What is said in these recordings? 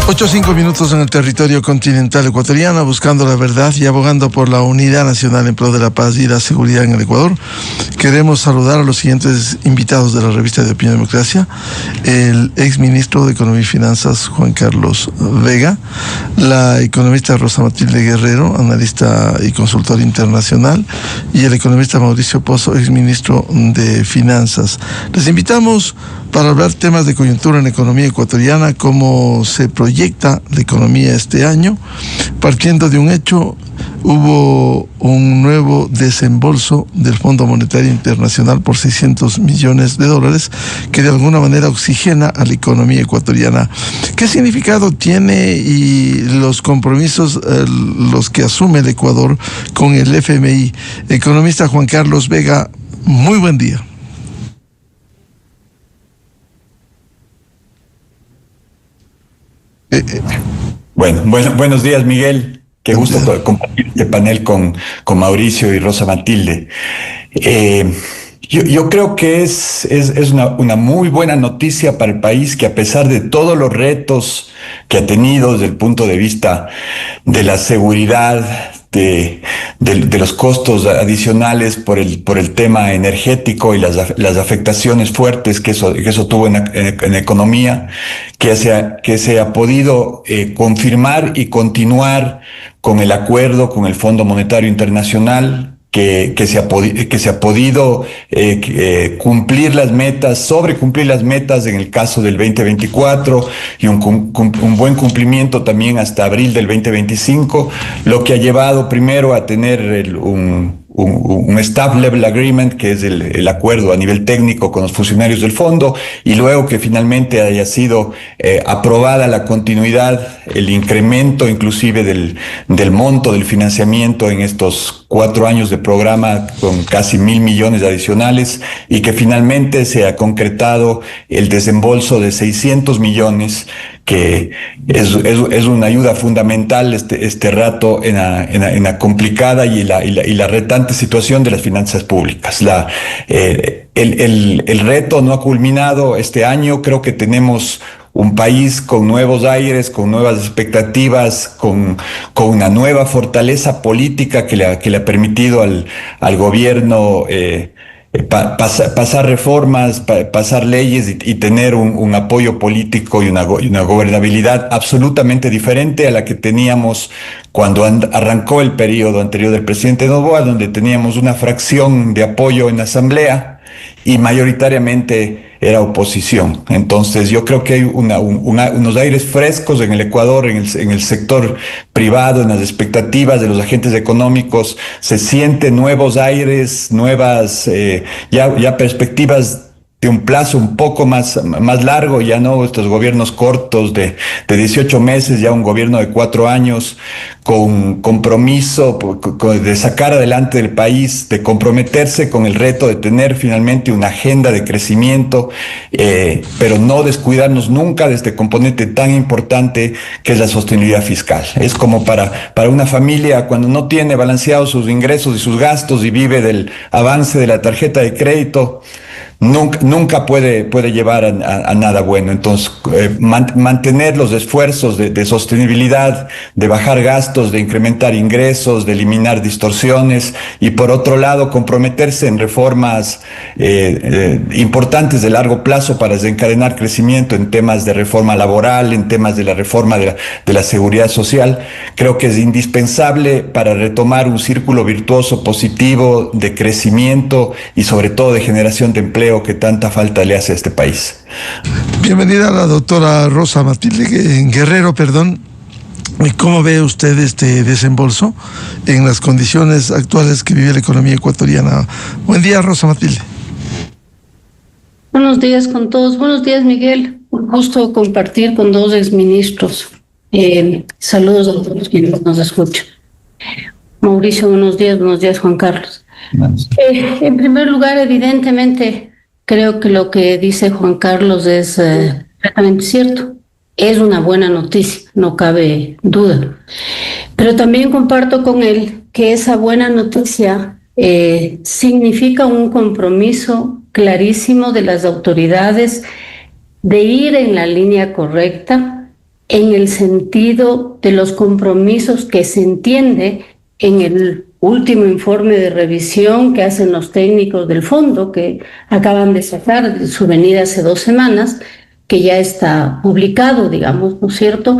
8 o 5 minutos en el territorio continental ecuatoriano, buscando la verdad y abogando por la unidad nacional en pro de la paz y la seguridad en el Ecuador. Queremos saludar a los siguientes invitados de la revista de Opinión y Democracia: el exministro de Economía y Finanzas, Juan Carlos Vega; la economista Rosa Matilde Guerrero, analista y consultor internacional; y el economista Mauricio Pozo, exministro de Finanzas. Les invitamos para hablar temas de coyuntura en la economía ecuatoriana, cómo se proyecta la economía este año. Partiendo de un hecho, hubo un nuevo desembolso del Fondo Monetario Internacional por $600 millones que de alguna manera oxigena a la economía ecuatoriana. ¿Qué significado tiene y los compromisos los que asume el Ecuador con el FMI? Economista Juan Carlos Vega, muy buen día. Buenos días, Miguel. Qué gusto compartir este panel con Mauricio y Rosa Matilde. Yo creo que es una muy buena noticia para el país, que a pesar de todos los retos que ha tenido desde el punto de vista de la seguridad, de los costos adicionales por el tema energético y las afectaciones fuertes que eso tuvo en la economía, que se ha podido confirmar y continuar con el acuerdo con el Fondo Monetario Internacional, que se ha podido cumplir las metas, sobrecumplir las metas en el caso del 2024, y un buen cumplimiento también hasta abril del 2025, lo que ha llevado primero a tener un Staff Level Agreement, que es el acuerdo a nivel técnico con los funcionarios del fondo, y luego que finalmente haya sido aprobada la continuidad, el incremento inclusive del monto del financiamiento en estos 4 años de programa, con casi 1.000 millones adicionales, y que finalmente se ha concretado el desembolso de 600 millones, que es una ayuda fundamental este rato en la complicada y la retante situación de las finanzas públicas. El reto no ha culminado este año. Creo que tenemos un país con nuevos aires, con nuevas expectativas, con una nueva fortaleza política que le ha permitido al gobierno pasar reformas, pasar leyes y tener un apoyo político y una gobernabilidad absolutamente diferente a la que teníamos cuando arrancó el periodo anterior del presidente Noboa, donde teníamos una fracción de apoyo en la Asamblea y mayoritariamente era oposición. Entonces yo creo que hay unos aires frescos en el Ecuador, en el sector privado, en las expectativas de los agentes económicos. Se sienten nuevos aires, nuevas ya perspectivas de un plazo un poco más largo, ya no estos gobiernos cortos de 18 meses, ya un gobierno de 4 años con compromiso de sacar adelante el país, de comprometerse con el reto de tener finalmente una agenda de crecimiento, pero no descuidarnos nunca de este componente tan importante que es la sostenibilidad fiscal. Es como para una familia cuando no tiene balanceados sus ingresos y sus gastos y vive del avance de la tarjeta de crédito, nunca puede llevar a nada bueno. Entonces, mantener los esfuerzos de sostenibilidad, de bajar gastos, de incrementar ingresos, de eliminar distorsiones, y por otro lado comprometerse en reformas importantes de largo plazo para desencadenar crecimiento en temas de reforma laboral, en temas de la reforma de la seguridad social. Creo que es indispensable para retomar un círculo virtuoso positivo de crecimiento y sobre todo de generación de empleo que tanta falta le hace a este país. Bienvenida a la doctora Rosa Matilde Guerrero, ¿Cómo ve usted este desembolso en las condiciones actuales que vive la economía ecuatoriana? Buen día, Rosa Matilde. Buenos días con todos. Buenos días, Miguel. Un gusto compartir con dos exministros. Saludos a todos quienes nos escuchan. Mauricio, buenos días, Juan Carlos. En primer lugar, evidentemente, creo que lo que dice Juan Carlos es completamente cierto. Es una buena noticia, no cabe duda. Pero también comparto con él que esa buena noticia significa un compromiso clarísimo de las autoridades de ir en la línea correcta, en el sentido de los compromisos que se entiende en el último informe de revisión que hacen los técnicos del fondo, que acaban de sacar de su venida hace 2 semanas, que ya está publicado, digamos, ¿no es cierto?,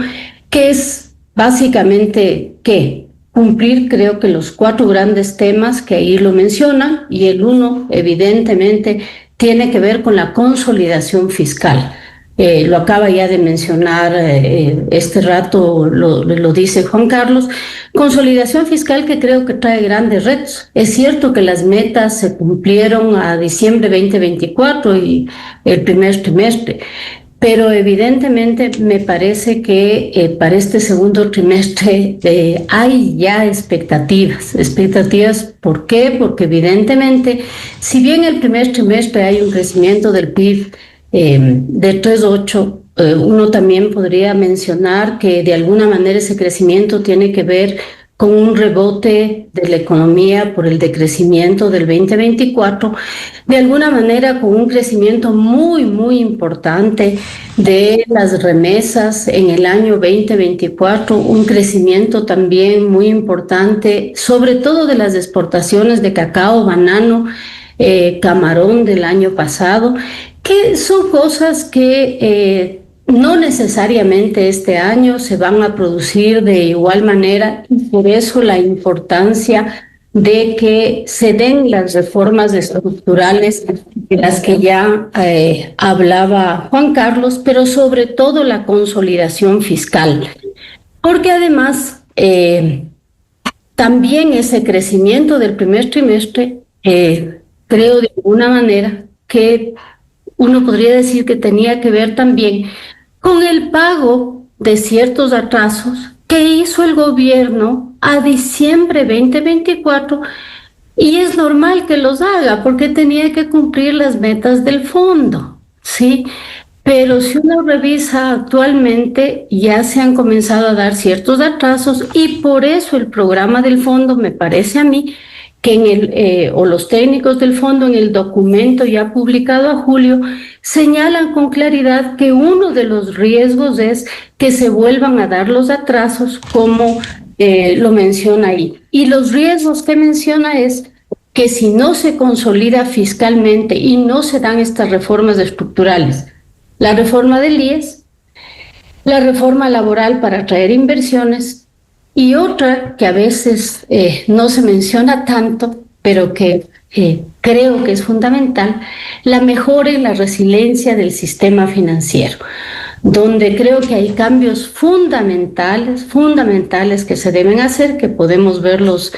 que es básicamente que cumplir, creo que los 4 grandes temas que ahí lo mencionan, y el uno, evidentemente, tiene que ver con la consolidación fiscal. Lo acaba ya de mencionar este rato, lo dice Juan Carlos. Consolidación fiscal que creo que trae grandes retos. Es cierto que las metas se cumplieron a diciembre 2024 y el primer trimestre, pero evidentemente me parece que para este segundo trimestre hay ya expectativas. Expectativas, ¿por qué? Porque evidentemente, si bien el primer trimestre hay un crecimiento del PIB de 3.8, uno también podría mencionar que de alguna manera ese crecimiento tiene que ver con un rebote de la economía por el decrecimiento del 2024, de alguna manera con un crecimiento muy, muy importante de las remesas en el año 2024, un crecimiento también muy importante, sobre todo de las exportaciones de cacao, banano, camarón del año pasado, que son cosas que no necesariamente este año se van a producir de igual manera, y por eso la importancia de que se den las reformas estructurales de las que ya hablaba Juan Carlos, pero sobre todo la consolidación fiscal. Porque además también ese crecimiento del primer trimestre, creo de alguna manera que uno podría decir que tenía que ver también con el pago de ciertos atrasos que hizo el gobierno a diciembre 2024, y es normal que los haga porque tenía que cumplir las metas del fondo, ¿sí? Pero si uno revisa actualmente, ya se han comenzado a dar ciertos atrasos, y por eso el programa del fondo, me parece a mí, que o los técnicos del fondo en el documento ya publicado a julio señalan con claridad que uno de los riesgos es que se vuelvan a dar los atrasos, como lo menciona ahí. Y los riesgos que menciona es que si no se consolida fiscalmente y no se dan estas reformas estructurales, la reforma del IES, la reforma laboral para atraer inversiones, y otra que a veces no se menciona tanto, pero que creo que es fundamental, la mejora en la resiliencia del sistema financiero, donde creo que hay cambios fundamentales que se deben hacer, que podemos verlos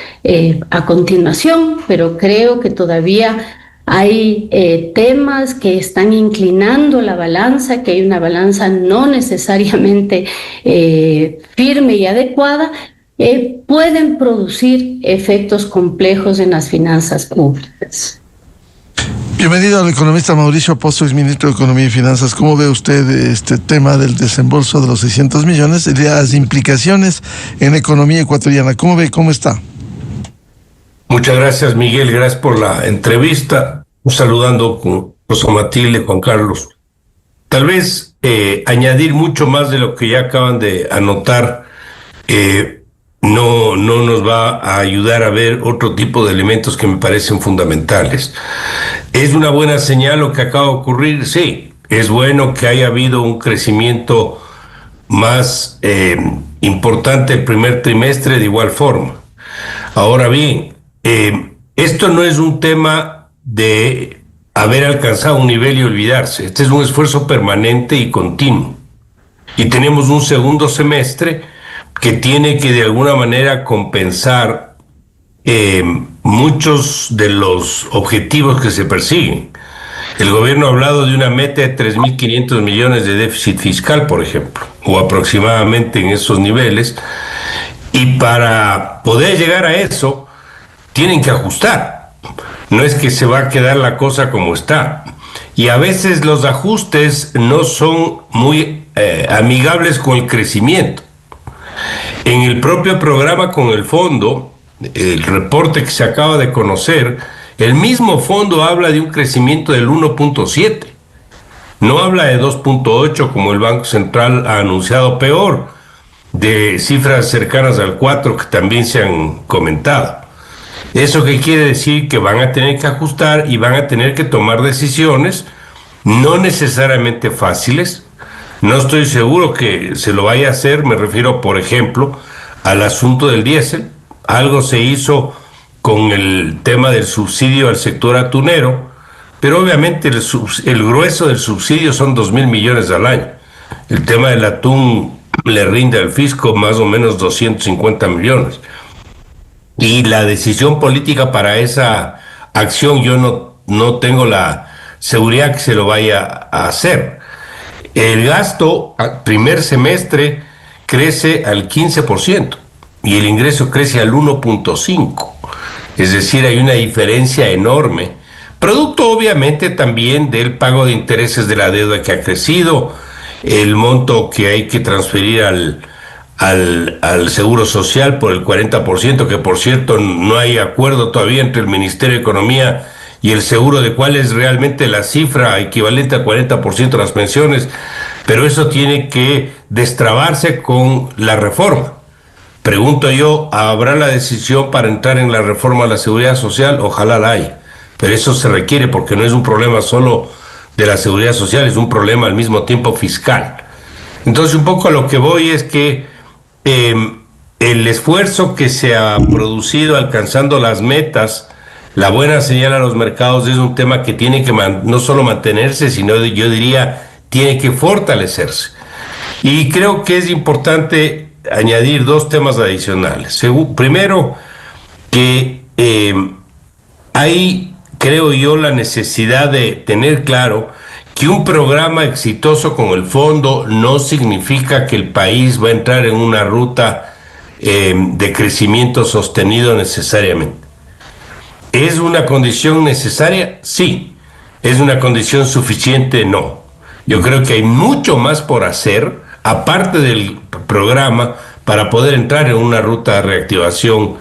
a continuación, pero creo que todavía hay temas que están inclinando la balanza, que hay una balanza no necesariamente firme y adecuada, pueden producir efectos complejos en las finanzas públicas. Bienvenido al economista Mauricio Pozo, ex ministro de Economía y Finanzas. ¿Cómo ve usted este tema del desembolso de los 600 millones y las implicaciones en la economía ecuatoriana? ¿Cómo ve? ¿Cómo está? Muchas gracias, Miguel. Gracias por la entrevista. Saludando con Rosa Matilde, Juan Carlos. Tal vez añadir mucho más de lo que ya acaban de anotar no nos va a ayudar a ver otro tipo de elementos que me parecen fundamentales. ¿Es una buena señal lo que acaba de ocurrir? Sí, es bueno que haya habido un crecimiento más importante el primer trimestre de igual forma. Ahora bien, esto no es un tema de haber alcanzado un nivel y olvidarse. Este es un esfuerzo permanente y continuo. Y tenemos un segundo semestre que tiene que de alguna manera compensar muchos de los objetivos que se persiguen. El gobierno ha hablado de una meta de 3.500 millones de déficit fiscal, por ejemplo, o aproximadamente en esos niveles, y para poder llegar a eso tienen que ajustar. No es que se va a quedar la cosa como está. Y a veces los ajustes no son muy amigables con el crecimiento. En el propio programa con el fondo, el reporte que se acaba de conocer, el mismo fondo habla de un crecimiento del 1.7. No habla de 2.8 como el Banco Central ha anunciado, peor, de cifras cercanas al 4 que también se han comentado. ¿Eso qué quiere decir? Que van a tener que ajustar y van a tener que tomar decisiones no necesariamente fáciles. No estoy seguro que se lo vaya a hacer, me refiero, por ejemplo, al asunto del diésel. Algo se hizo con el tema del subsidio al sector atunero, pero obviamente el grueso del subsidio son 2.000 millones al año. El tema del atún le rinde al fisco más o menos 250 millones. Y la decisión política para esa acción yo no tengo la seguridad que se lo vaya a hacer. El gasto al primer semestre crece al 15% y el ingreso crece al 1.5%. Es decir, hay una diferencia enorme, producto obviamente también del pago de intereses de la deuda que ha crecido, el monto que hay que transferir al Seguro Social por el 40%, que por cierto no hay acuerdo todavía entre el Ministerio de Economía y el Seguro de cuál es realmente la cifra equivalente al 40% de las pensiones, pero eso tiene que destrabarse con la reforma. Pregunto yo, ¿habrá la decisión para entrar en la reforma a la Seguridad Social? Ojalá la haya, pero eso se requiere porque no es un problema solo de la Seguridad Social, es un problema al mismo tiempo fiscal. Entonces un poco a lo que voy es que el esfuerzo que se ha producido alcanzando las metas, la buena señal a los mercados es un tema que tiene que no solo mantenerse, sino yo diría tiene que fortalecerse. Y creo que es importante añadir dos temas adicionales. Primero, que hay, creo yo, la necesidad de tener claro que un programa exitoso con el fondo no significa que el país va a entrar en una ruta de crecimiento sostenido necesariamente. ¿Es una condición necesaria? Sí. ¿Es una condición suficiente? No. Yo creo que hay mucho más por hacer, aparte del programa, para poder entrar en una ruta de reactivación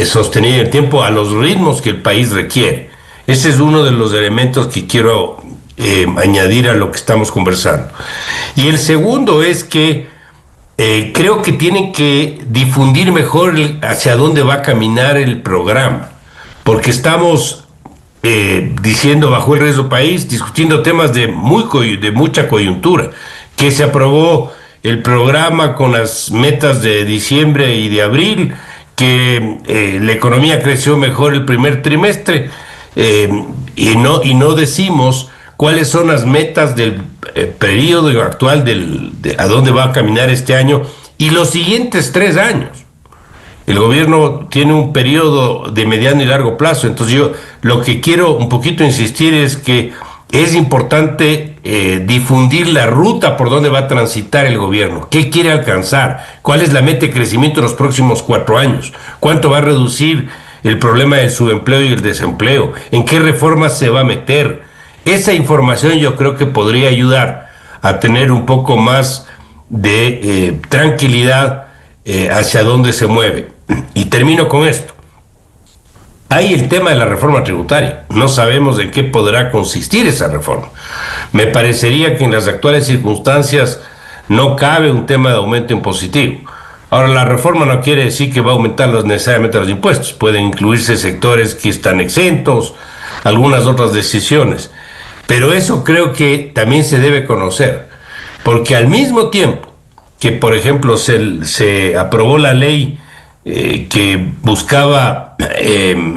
sostenida en el tiempo a los ritmos que el país requiere. Ese es uno de los elementos que quiero añadir a lo que estamos conversando. Y el segundo es que creo que tienen que difundir mejor hacia dónde va a caminar el programa, porque estamos diciendo bajo el riesgo país, discutiendo temas de mucha coyuntura, que se aprobó el programa con las metas de diciembre y de abril, que la economía creció mejor el primer trimestre, y no decimos cuáles son las metas del periodo actual a dónde va a caminar este año y los siguientes 3 años. El gobierno tiene un periodo de mediano y largo plazo, entonces yo lo que quiero un poquito insistir es que es importante difundir la ruta por donde va a transitar el gobierno, qué quiere alcanzar, cuál es la meta de crecimiento en los próximos 4 años, cuánto va a reducir el problema del subempleo y el desempleo, en qué reformas se va a meter. Esa información yo creo que podría ayudar a tener un poco más de tranquilidad hacia dónde se mueve. Y termino con esto. Hay el tema de la reforma tributaria. No sabemos en qué podrá consistir esa reforma. Me parecería que en las actuales circunstancias no cabe un tema de aumento impositivo. Ahora, la reforma no quiere decir que va a aumentar necesariamente los impuestos. Pueden incluirse sectores que están exentos, algunas otras decisiones. Pero eso creo que también se debe conocer. Porque al mismo tiempo que, por ejemplo, se aprobó la ley que buscaba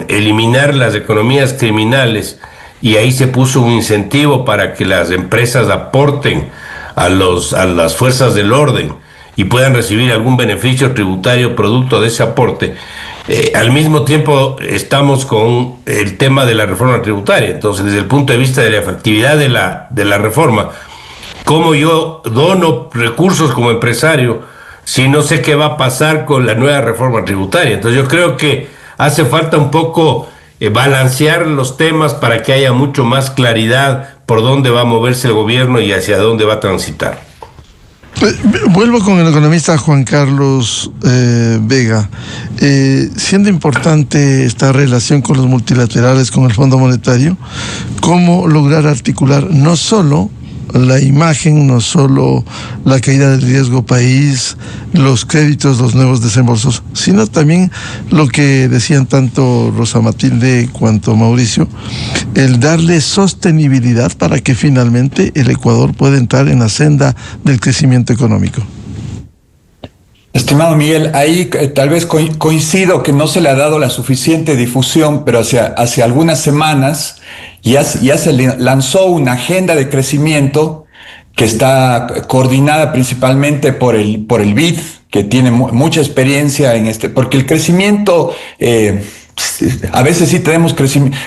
eliminar las economías criminales, y ahí se puso un incentivo para que las empresas aporten a las fuerzas del orden y puedan recibir algún beneficio tributario producto de ese aporte. Al mismo tiempo estamos con el tema de la reforma tributaria. Entonces, desde el punto de vista de la efectividad de la reforma, ¿cómo yo dono recursos como empresario si no sé qué va a pasar con la nueva reforma tributaria? Entonces yo creo que hace falta un poco balancear los temas para que haya mucho más claridad por dónde va a moverse el gobierno y hacia dónde va a transitar. Vuelvo con el economista Juan Carlos Vega. Siendo importante esta relación con los multilaterales, con el Fondo Monetario, ¿cómo lograr articular no solo la imagen, no solo la caída del riesgo país, los créditos, los nuevos desembolsos, sino también lo que decían tanto Rosa Matilde cuanto Mauricio, el darle sostenibilidad para que finalmente el Ecuador pueda entrar en la senda del crecimiento económico. Estimado Miguel, ahí tal vez coincido que no se le ha dado la suficiente difusión, pero hace algunas semanas ya se lanzó una agenda de crecimiento que está coordinada principalmente por el BID, que tiene mucha experiencia en porque el crecimiento, a veces sí tenemos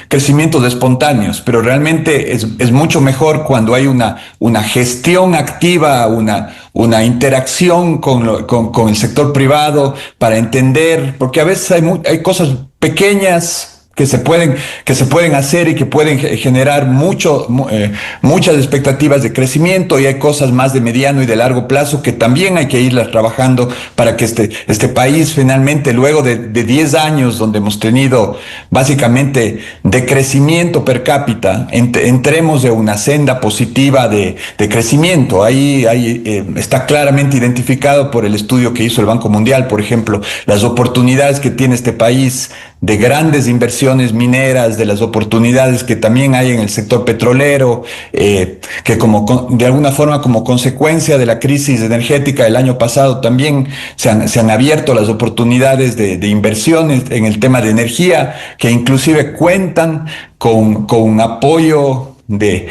crecimientos espontáneos, pero realmente es mucho mejor cuando hay una gestión activa, una interacción con el sector privado para entender, porque a veces hay cosas pequeñas que se pueden hacer y que pueden generar muchas expectativas de crecimiento, y hay cosas más de mediano y de largo plazo que también hay que irlas trabajando para que este país finalmente, luego de 10 años donde hemos tenido básicamente decrecimiento per cápita, entremos de una senda positiva de crecimiento. Ahí está claramente identificado por el estudio que hizo el Banco Mundial, por ejemplo, las oportunidades que tiene este país de grandes inversiones mineras, de las oportunidades que también hay en el sector petrolero, que de alguna forma como consecuencia de la crisis energética del año pasado también se han abierto las oportunidades de inversiones en el tema de energía, que inclusive cuentan con apoyo de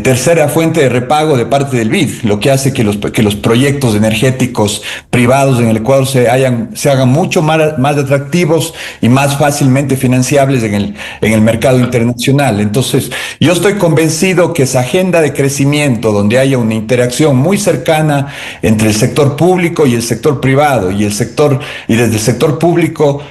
tercera fuente de repago de parte del BID, lo que hace que los proyectos energéticos privados en el Ecuador se hagan mucho más atractivos y más fácilmente financiables en el mercado internacional. Entonces, yo estoy convencido que esa agenda de crecimiento, donde haya una interacción muy cercana entre el sector público y el sector privado, y desde el sector público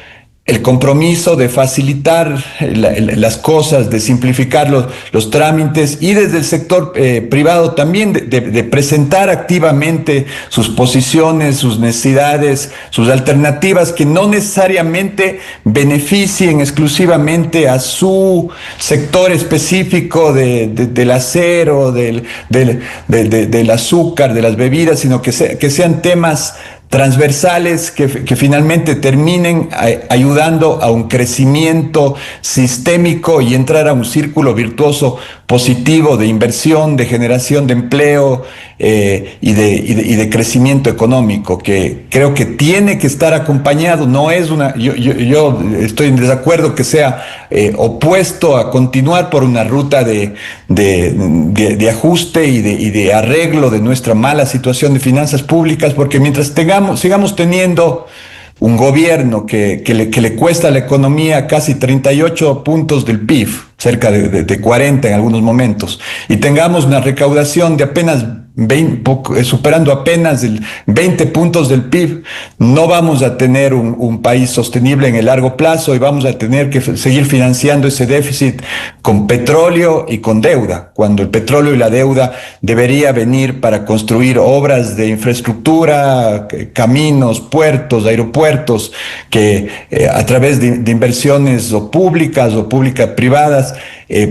el compromiso de facilitar las cosas, de simplificar los trámites, y desde el sector privado también de presentar activamente sus posiciones, sus necesidades, sus alternativas, que no necesariamente beneficien exclusivamente a su sector específico del acero, del azúcar, de las bebidas, sino que sean temas transversales que finalmente terminen ayudando a un crecimiento sistémico y entrar a un círculo virtuoso positivo de inversión, de generación de empleo y de crecimiento económico, que creo que tiene que estar acompañado. No es yo estoy en desacuerdo que sea opuesto a continuar por una ruta de ajuste y de arreglo de nuestra mala situación de finanzas públicas, porque mientras sigamos teniendo un gobierno que le cuesta a la economía casi 38 puntos del PIB, cerca de 40 en algunos momentos, y tengamos una recaudación de apenas superando apenas el 20 puntos del PIB, no vamos a tener un país sostenible en el largo plazo, y vamos a tener que seguir financiando ese déficit con petróleo y con deuda, cuando el petróleo y la deuda debería venir para construir obras de infraestructura, caminos, puertos, aeropuertos, que a través de inversiones o públicas privadas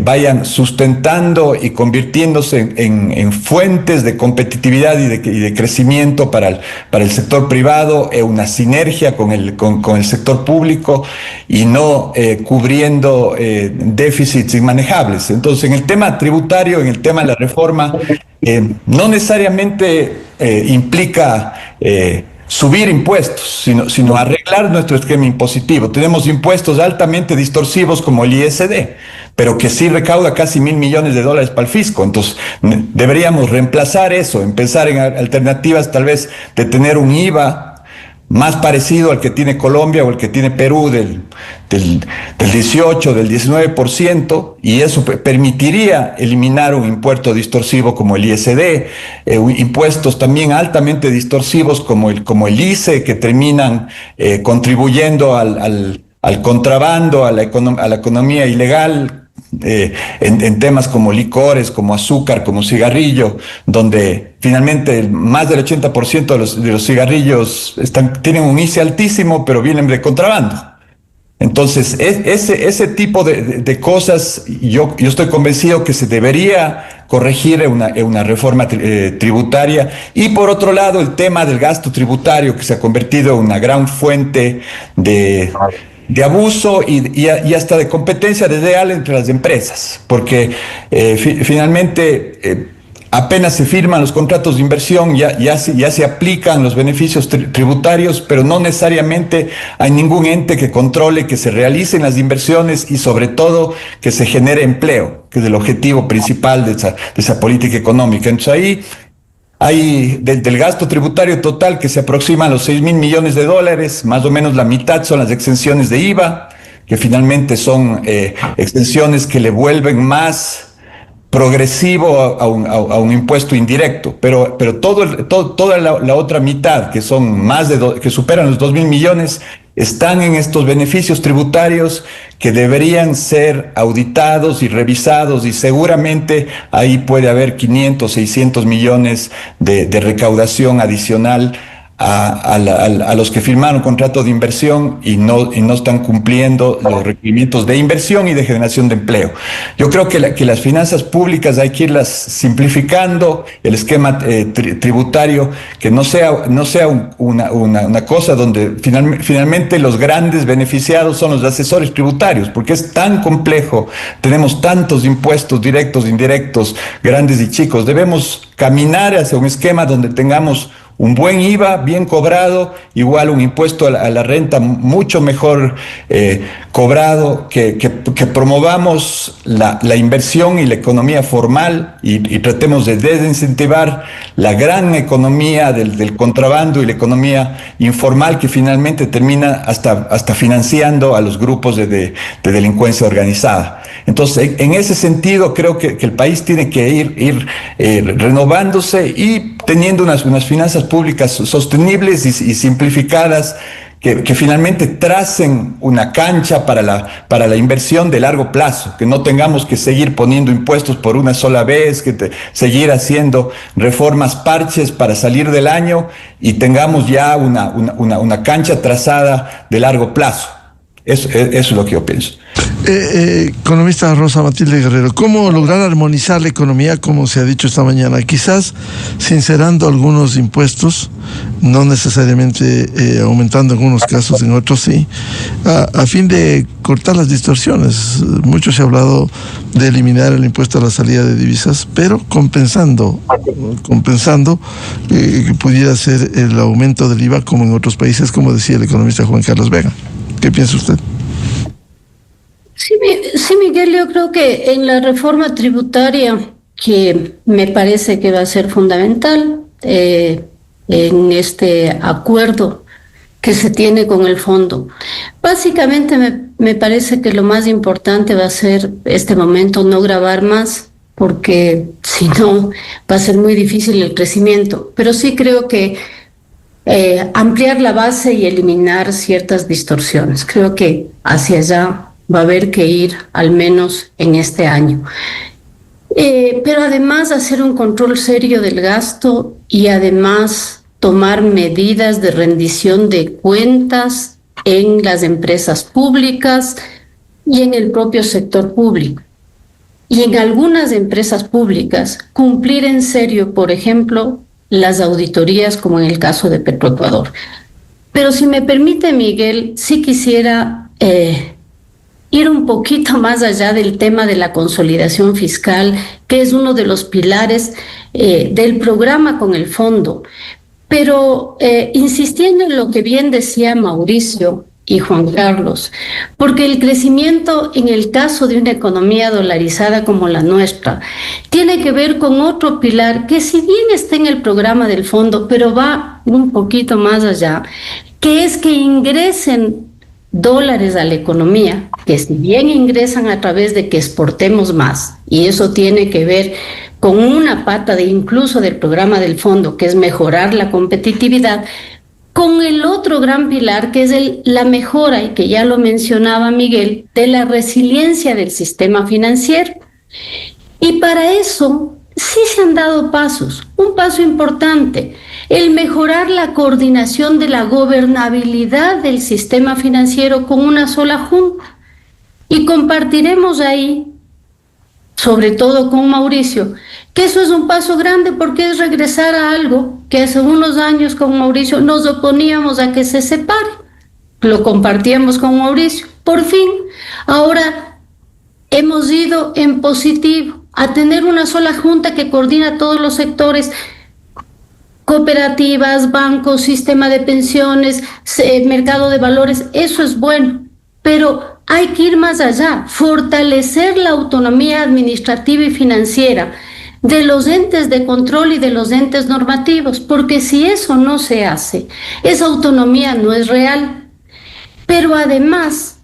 vayan sustentando y convirtiéndose en fuentes de competitividad y de crecimiento para el sector privado, una sinergia con el sector público, y no cubriendo déficits inmanejables. Entonces, en el tema tributario, en el tema de la reforma, no necesariamente implica subir impuestos, sino arreglar nuestro esquema impositivo. Tenemos impuestos altamente distorsivos como el ISD, pero que sí recauda casi $1.000 millones para el fisco. Entonces, deberíamos reemplazar eso, empezar en alternativas tal vez de tener un IVA más parecido al que tiene Colombia o el que tiene Perú, del 18, del 19%, y eso permitiría eliminar un impuesto distorsivo como el ISD, impuestos también altamente distorsivos como el ICE, que terminan contribuyendo al contrabando, a la economía ilegal, en temas como licores, como azúcar, como cigarrillo, donde finalmente más del 80% de los cigarrillos tienen un ICE altísimo, pero vienen de contrabando. Entonces, ese tipo de cosas, yo estoy convencido que se debería corregir en una reforma tributaria. Y por otro lado, el tema del gasto tributario, que se ha convertido en una gran fuente de abuso y hasta de competencia desleal entre las empresas, porque finalmente apenas se firman los contratos de inversión, ya se aplican los beneficios tributarios, pero no necesariamente hay ningún ente que controle que se realicen las inversiones y sobre todo que se genere empleo, que es el objetivo principal de esa política económica. Entonces ahí hay del gasto tributario total que se aproxima a los 6.000 millones de dólares, más o menos la mitad son las exenciones de IVA, que finalmente son exenciones que le vuelven más progresivo a un impuesto indirecto, pero toda la otra mitad, que son que superan los 2.000 millones, están en estos beneficios tributarios que deberían ser auditados y revisados, y seguramente ahí puede haber 500, 600 millones de recaudación adicional a los que firmaron contrato de inversión y no están cumpliendo los requerimientos de inversión y de generación de empleo. Yo creo que las finanzas públicas hay que irlas simplificando, el esquema tributario, que no sea una cosa donde finalmente los grandes beneficiados son los asesores tributarios, porque es tan complejo, tenemos tantos impuestos directos, indirectos, grandes y chicos. Debemos caminar hacia un esquema donde tengamos un buen IVA bien cobrado, igual un impuesto a la renta mucho mejor cobrado, que promovamos la inversión y la economía formal y tratemos de desincentivar la gran economía del contrabando y la economía informal, que finalmente termina hasta financiando a los grupos de delincuencia organizada. Entonces, en ese sentido, creo que el país tiene que ir renovándose y teniendo unas finanzas públicas sostenibles y simplificadas, que finalmente tracen una cancha para la inversión de largo plazo, que no tengamos que seguir poniendo impuestos por una sola vez, seguir haciendo reformas parches para salir del año, y tengamos ya una cancha trazada de largo plazo. Eso es lo que yo pienso. Economista Rosa Matilde Guerrero, ¿cómo lograr armonizar la economía, como se ha dicho esta mañana? Quizás sincerando algunos impuestos, no necesariamente aumentando en algunos casos, en otros sí, a fin de cortar las distorsiones. Mucho se ha hablado de eliminar el impuesto a la salida de divisas, pero compensando que pudiera ser el aumento del IVA como en otros países, como decía el economista Juan Carlos Vega. ¿Qué piensa usted? Sí, Miguel, yo creo que en la reforma tributaria, que me parece que va a ser fundamental en este acuerdo que se tiene con el fondo, básicamente me parece que lo más importante va a ser este momento no gravar más, porque si no va a ser muy difícil el crecimiento, pero sí creo que ampliar la base y eliminar ciertas distorsiones. Creo que hacia allá va a haber que ir, al menos en este año. Pero además hacer un control serio del gasto y además tomar medidas de rendición de cuentas en las empresas públicas y en el propio sector público. Y en algunas empresas públicas cumplir en serio, por ejemplo, las auditorías, como en el caso de Petroecuador. Pero si me permite, Miguel, sí quisiera ir un poquito más allá del tema de la consolidación fiscal, que es uno de los pilares del programa con el fondo. Pero insistiendo en lo que bien decía Mauricio y Juan Carlos, porque el crecimiento en el caso de una economía dolarizada como la nuestra tiene que ver con otro pilar que, si bien está en el programa del fondo, pero va un poquito más allá, que es que ingresen dólares a la economía, que si bien ingresan a través de que exportemos más, y eso tiene que ver con una pata incluso del programa del fondo, que es mejorar la competitividad, con el otro gran pilar, que es la mejora, y que ya lo mencionaba Miguel, de la resiliencia del sistema financiero. Y para eso sí se han dado pasos. Un paso importante, el mejorar la coordinación de la gobernabilidad del sistema financiero con una sola junta. Y compartiremos ahí, sobre todo con Mauricio, que eso es un paso grande porque es regresar a algo que hace unos años con Mauricio nos oponíamos a que se separe. Lo compartíamos con Mauricio. Por fin, ahora hemos ido en positivo a tener una sola junta que coordina todos los sectores, cooperativas, bancos, sistema de pensiones, mercado de valores. Eso es bueno, pero hay que ir más allá, fortalecer la autonomía administrativa y financiera de los entes de control y de los entes normativos, porque si eso no se hace, esa autonomía no es real. Pero además,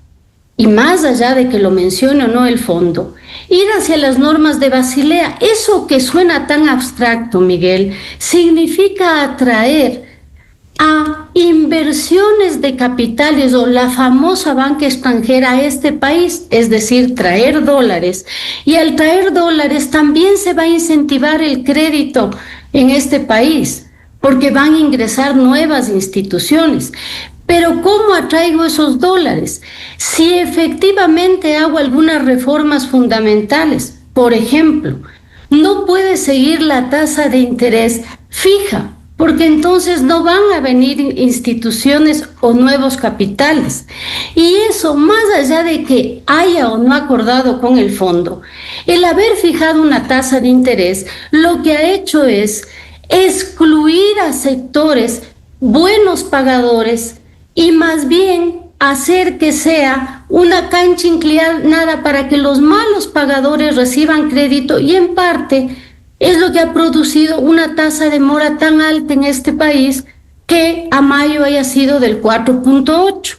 y más allá de que lo mencione o no el fondo, ir hacia las normas de Basilea, eso que suena tan abstracto, Miguel, significa atraer a inversiones de capitales o la famosa banca extranjera a este país, es decir, traer dólares. Y al traer dólares también se va a incentivar el crédito en este país, porque van a ingresar nuevas instituciones. Pero ¿cómo atraigo esos dólares? Si efectivamente hago algunas reformas fundamentales, por ejemplo, no puede seguir la tasa de interés fija, porque entonces no van a venir instituciones o nuevos capitales. Y eso, más allá de que haya o no acordado con el fondo, el haber fijado una tasa de interés, lo que ha hecho es excluir a sectores buenos pagadores y más bien hacer que sea una cancha inclinada para que los malos pagadores reciban crédito, y en parte es lo que ha producido una tasa de mora tan alta en este país, que a mayo haya sido del 4.8.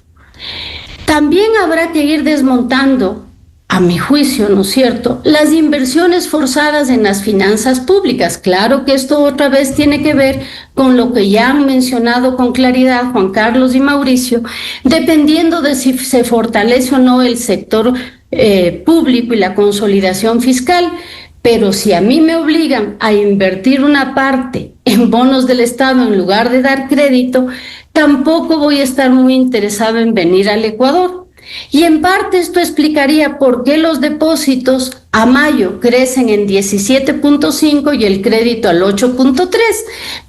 También habrá que ir desmontando, a mi juicio, ¿no es cierto?, las inversiones forzadas en las finanzas públicas. Claro que esto otra vez tiene que ver con lo que ya han mencionado con claridad Juan Carlos y Mauricio, dependiendo de si se fortalece o no el sector público y la consolidación fiscal. Pero si a mí me obligan a invertir una parte en bonos del Estado en lugar de dar crédito, tampoco voy a estar muy interesado en venir al Ecuador. Y en parte esto explicaría por qué los depósitos a mayo crecen en 17.5 y el crédito al 8.3.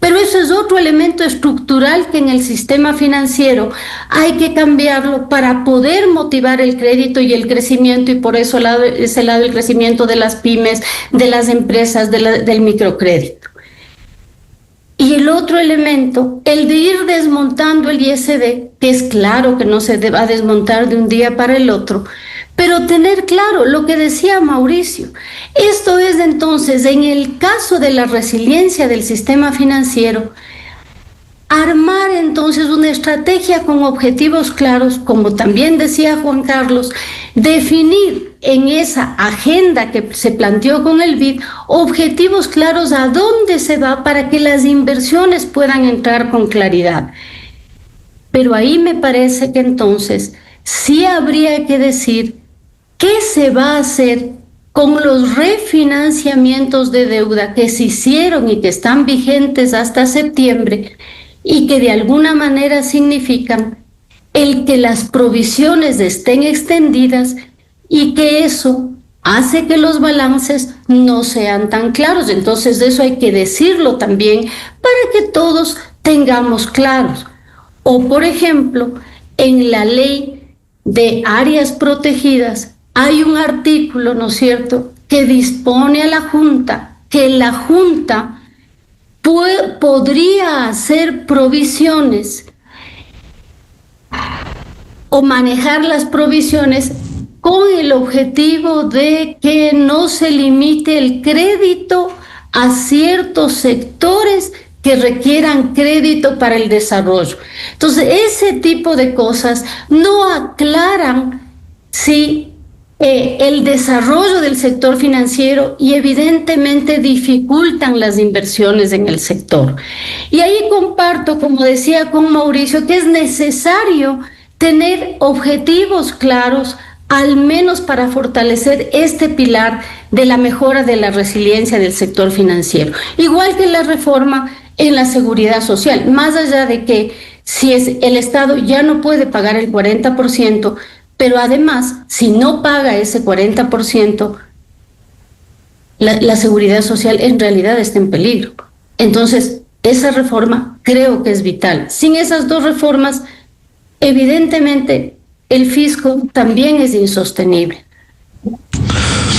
Pero eso es otro elemento estructural que en el sistema financiero hay que cambiarlo para poder motivar el crédito y el crecimiento, y por eso es el lado del crecimiento de las pymes, de las empresas, del microcrédito. Y el otro elemento, el de ir desmontando el ISD, que es claro que no se va a desmontar de un día para el otro, pero tener claro lo que decía Mauricio. Esto es entonces, en el caso de la resiliencia del sistema financiero, armar entonces una estrategia con objetivos claros, como también decía Juan Carlos, definir en esa agenda que se planteó con el BID objetivos claros a dónde se va para que las inversiones puedan entrar con claridad. Pero ahí me parece que entonces sí habría que decir qué se va a hacer con los refinanciamientos de deuda que se hicieron y que están vigentes hasta septiembre, y que de alguna manera significan el que las provisiones estén extendidas, y que eso hace que los balances no sean tan claros. Entonces eso hay que decirlo también para que todos tengamos claros. O por ejemplo, en la ley de áreas protegidas hay un artículo, ¿no es cierto?, que dispone a la Junta que la Junta podría hacer provisiones o manejar las provisiones con el objetivo de que no se limite el crédito a ciertos sectores que requieran crédito para el desarrollo. Entonces, ese tipo de cosas no aclaran si el desarrollo del sector financiero, y evidentemente dificultan las inversiones en el sector. Y ahí comparto, como decía con Mauricio, que es necesario tener objetivos claros, al menos para fortalecer este pilar de la mejora de la resiliencia del sector financiero. Igual que la reforma en la seguridad social, más allá de que si es el Estado ya no puede pagar el 40%, pero además, si no paga ese 40%, la seguridad social en realidad está en peligro. Entonces, esa reforma creo que es vital. Sin esas dos reformas, evidentemente, el fisco también es insostenible.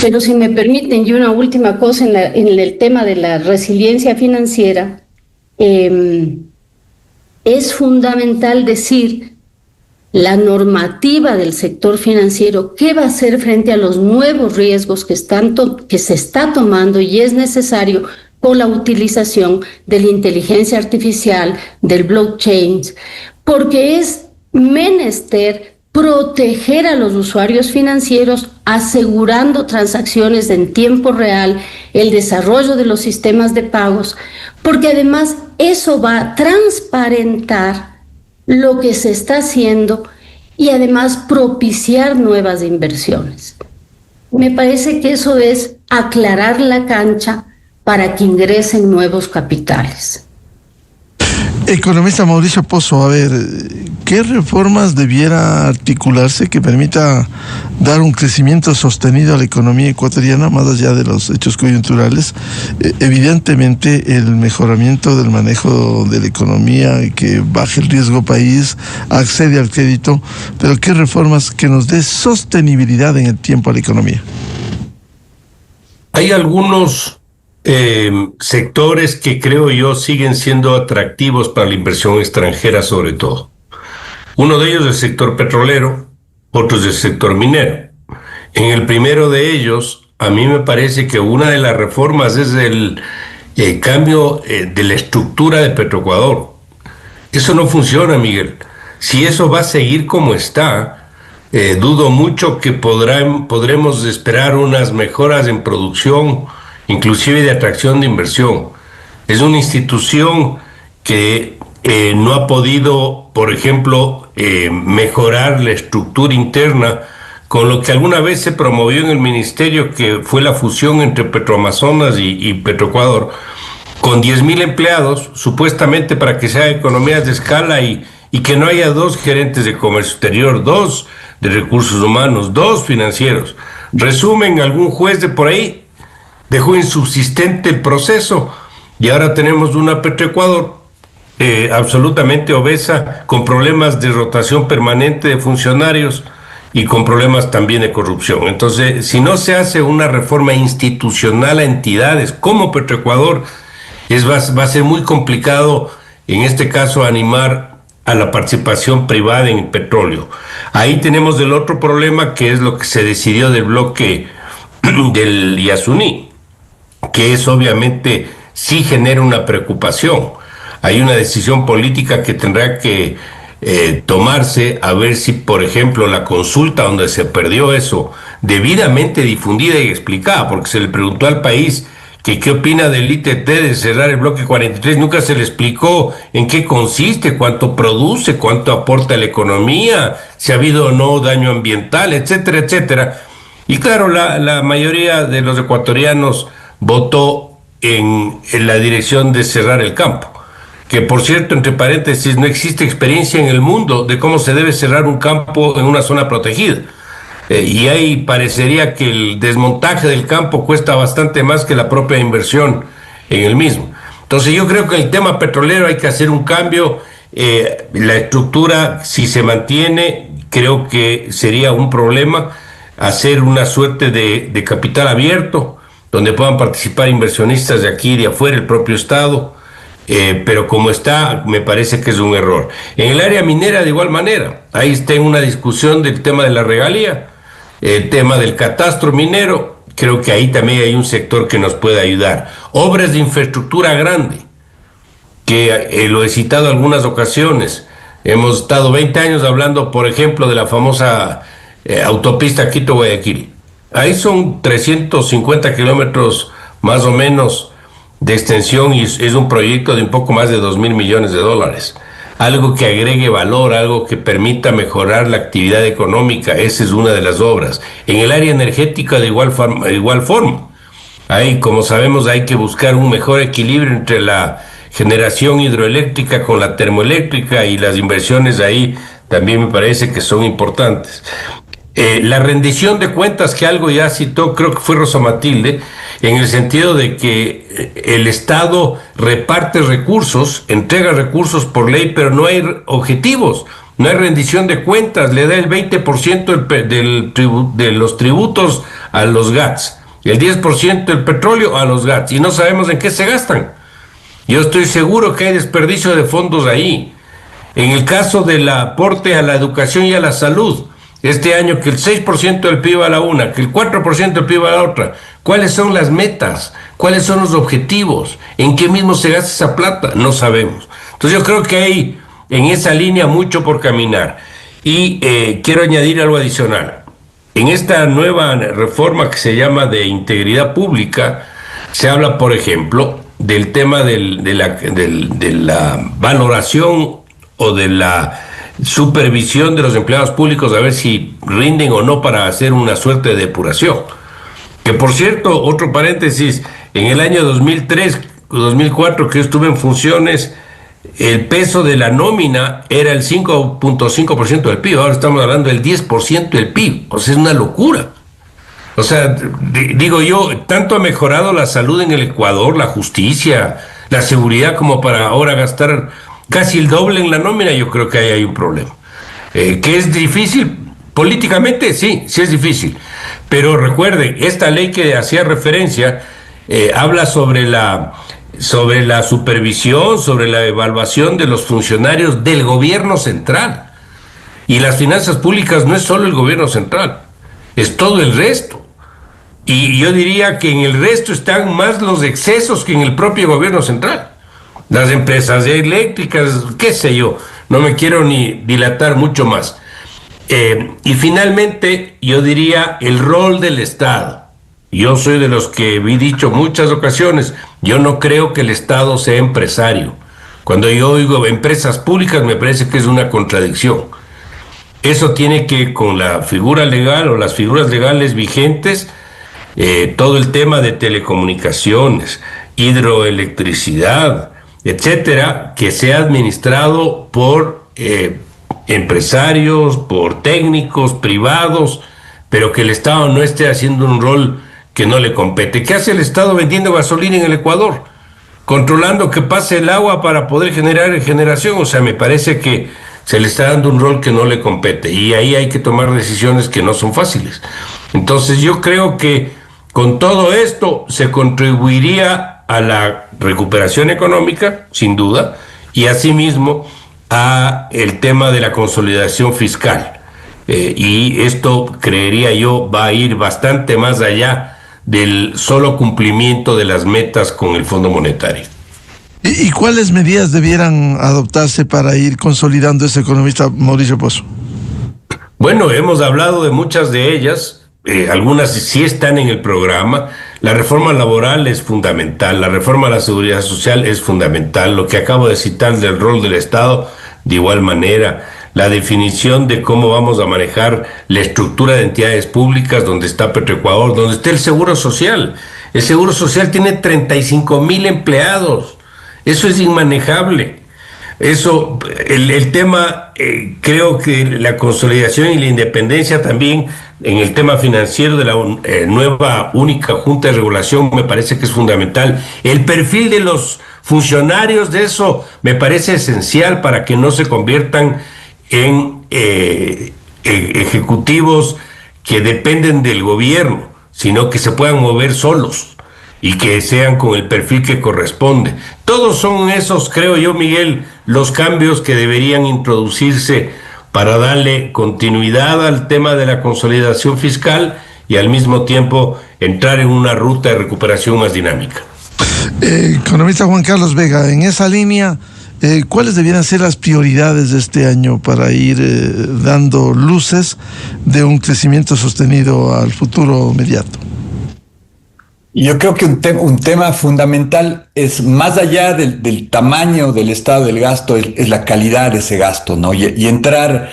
Pero si me permiten, y una última cosa en el tema de la resiliencia financiera, es fundamental decir la normativa del sector financiero, qué va a hacer frente a los nuevos riesgos que se está tomando, y es necesario con la utilización de la inteligencia artificial, del blockchain, porque es menester proteger a los usuarios financieros, asegurando transacciones en tiempo real, el desarrollo de los sistemas de pagos, porque además eso va a transparentar lo que se está haciendo y además propiciar nuevas inversiones. Me parece que eso es aclarar la cancha para que ingresen nuevos capitales. Economista Mauricio Pozo, a ver, ¿qué reformas debiera articularse que permita dar un crecimiento sostenido a la economía ecuatoriana, más allá de los hechos coyunturales? Evidentemente, el mejoramiento del manejo de la economía, que baje el riesgo país, accede al crédito, pero ¿qué reformas que nos dé sostenibilidad en el tiempo a la economía? Hay algunos sectores que creo yo siguen siendo atractivos para la inversión extranjera, sobre todo. Uno de ellos es el sector petrolero, otro es el sector minero. En el primero de ellos, a mí me parece que una de las reformas es el cambio de la estructura de Petroecuador. Eso no funciona, Miguel. Si eso va a seguir como está, dudo mucho que podremos esperar unas mejoras en producción, inclusive de atracción de inversión. Es una institución que no ha podido, por ejemplo, mejorar la estructura interna, con lo que alguna vez se promovió en el ministerio, que fue la fusión entre Petroamazonas y Petroecuador, con 10,000 empleados, supuestamente para que sea economías de escala y que no haya 2 gerentes de comercio exterior, 2 de recursos humanos, 2 financieros. Resumen, algún juez de por ahí dejó insubsistente el proceso y ahora tenemos una Petroecuador absolutamente obesa, con problemas de rotación permanente de funcionarios y con problemas también de corrupción. Entonces, si no se hace una reforma institucional a entidades como Petroecuador, va a ser muy complicado, en este caso, animar a la participación privada en el petróleo. Ahí tenemos el otro problema, que es lo que se decidió del bloque del Yasuní, que es obviamente sí genera una preocupación. Hay una decisión política que tendrá que tomarse, a ver si, por ejemplo, la consulta donde se perdió eso, debidamente difundida y explicada, porque se le preguntó al país que qué opina del ITT de cerrar el bloque 43, nunca se le explicó en qué consiste, cuánto produce, cuánto aporta a la economía, si ha habido o no daño ambiental, etcétera, etcétera. Y claro, la mayoría de los ecuatorianos votó en la dirección de cerrar el campo, que por cierto, entre paréntesis, no existe experiencia en el mundo de cómo se debe cerrar un campo en una zona protegida. Y ahí parecería que el desmontaje del campo cuesta bastante más que la propia inversión en el mismo. Entonces yo creo que el tema petrolero hay que hacer un cambio. La estructura, si se mantiene, creo que sería un problema hacer una suerte de capital abierto, donde puedan participar inversionistas de aquí y de afuera, el propio Estado, pero como está, me parece que es un error. En el área minera, de igual manera, ahí está en una discusión del tema de la regalía, el tema del catastro minero. Creo que ahí también hay un sector que nos puede ayudar. Obras de infraestructura grande, que lo he citado en algunas ocasiones. Hemos estado 20 años hablando, por ejemplo, de la famosa autopista Quito-Guayaquil. Ahí son 350 kilómetros más o menos de extensión y es un proyecto de un poco más de 2,000 millones de dólares. Algo que agregue valor, algo que permita mejorar la actividad económica. Esa es una de las obras. En el área energética de igual forma. Ahí, como sabemos, hay que buscar un mejor equilibrio entre la generación hidroeléctrica con la termoeléctrica, y las inversiones ahí también me parece que son importantes. La rendición de cuentas, que algo ya citó, creo que fue Rosa Matilde, en el sentido de que el Estado reparte recursos, entrega recursos por ley, pero no hay objetivos, no hay rendición de cuentas, le da el 20% de los tributos a los GATS, el 10% del petróleo a los GATS, y no sabemos en qué se gastan. Yo estoy seguro que hay desperdicio de fondos ahí. En el caso del aporte a la educación y a la salud, este año que el 6% del PIB a la una, que el 4% del PIB a la otra, ¿cuáles son las metas? ¿Cuáles son los objetivos? ¿En qué mismo se gasta esa plata? No sabemos. Entonces yo creo que hay en esa línea mucho por caminar. Y quiero añadir algo adicional. En esta nueva reforma que se llama de integridad pública, se habla, por ejemplo, del tema de la valoración o de la supervisión de los empleados públicos, a ver si rinden o no, para hacer una suerte de depuración. Que, por cierto, otro paréntesis, en el año 2003, 2004, que yo estuve en funciones, el peso de la nómina era el 5.5% del PIB, ahora estamos hablando del 10% del PIB, o sea, es una locura. O sea, digo yo, tanto ha mejorado la salud en el Ecuador, la justicia, la seguridad, como para ahora gastar casi el doble en la nómina. Yo creo que ahí hay un problema. ¿Que es difícil? Políticamente sí es difícil. Pero recuerden, esta ley que hacía referencia habla sobre la supervisión, sobre la evaluación de los funcionarios del gobierno central. Y las finanzas públicas no es solo el gobierno central, es todo el resto. Y yo diría que en el resto están más los excesos que en el propio gobierno central. Las empresas eléctricas, qué sé yo, no me quiero ni dilatar mucho más. Y finalmente, yo diría el rol del Estado. Yo soy de los que he dicho muchas ocasiones, yo no creo que el Estado sea empresario. Cuando yo oigo empresas públicas, me parece que es una contradicción. Eso tiene que, con la figura legal o las figuras legales vigentes, todo el tema de telecomunicaciones, hidroelectricidad, etcétera, que sea administrado por empresarios, por técnicos privados, pero que el Estado no esté haciendo un rol que no le compete. ¿Qué hace el Estado vendiendo gasolina en el Ecuador? Controlando que pase el agua para poder generar generación. O sea, me parece que se le está dando un rol que no le compete, y ahí hay que tomar decisiones que no son fáciles. Entonces yo creo que con todo esto se contribuiría a la recuperación económica, sin duda, y asimismo a el tema de la consolidación fiscal. Y esto, creería yo, va a ir bastante más allá del solo cumplimiento de las metas con el Fondo Monetario. ¿Y cuáles medidas debieran adoptarse para ir consolidando ese economista Mauricio Pozo? Bueno, hemos hablado de muchas de ellas. Algunas sí están en el programa. La reforma laboral es fundamental, la reforma a la seguridad social es fundamental, lo que acabo de citar del rol del Estado, de igual manera, la definición de cómo vamos a manejar la estructura de entidades públicas, donde está Petroecuador, donde está el Seguro Social. El Seguro Social tiene 35,000 empleados, eso es inmanejable. Eso, el tema, creo que la consolidación y la independencia también en el tema financiero de la nueva única Junta de Regulación me parece que es fundamental. El perfil de los funcionarios de eso me parece esencial para que no se conviertan en ejecutivos que dependen del gobierno, sino que se puedan mover solos y que sean con el perfil que corresponde. Todos son esos, creo yo, Miguel, los cambios que deberían introducirse para darle continuidad al tema de la consolidación fiscal y al mismo tiempo entrar en una ruta de recuperación más dinámica. Economista Juan Carlos Vega, en esa línea, ¿cuáles debieran ser las prioridades de este año para ir dando luces de un crecimiento sostenido al futuro inmediato? Yo creo que un tema fundamental es más allá del tamaño del estado del gasto, es la calidad de ese gasto, ¿no? Y entrar,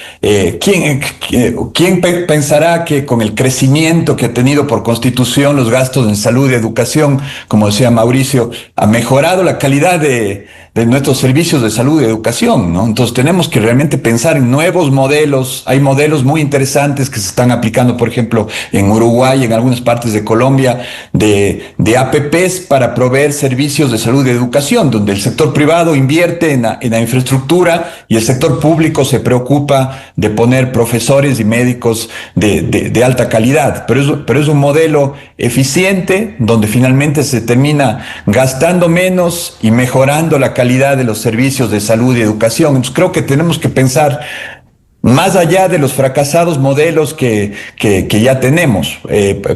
¿quién pensará que con el crecimiento que ha tenido por constitución los gastos en salud y educación, como decía Mauricio, ha mejorado la calidad de nuestros servicios de salud y educación, ¿no? Entonces tenemos que realmente pensar en nuevos modelos. Hay modelos muy interesantes que se están aplicando, por ejemplo, en Uruguay, en algunas partes de Colombia, de APPs para proveer servicios de salud y educación, donde el sector privado invierte en la infraestructura y el sector público se preocupa de poner profesores y médicos de alta calidad. Pero es un modelo eficiente donde finalmente se termina gastando menos y mejorando la calidad de los servicios de salud y educación. Entonces creo que tenemos que pensar más allá de los fracasados modelos que ya tenemos.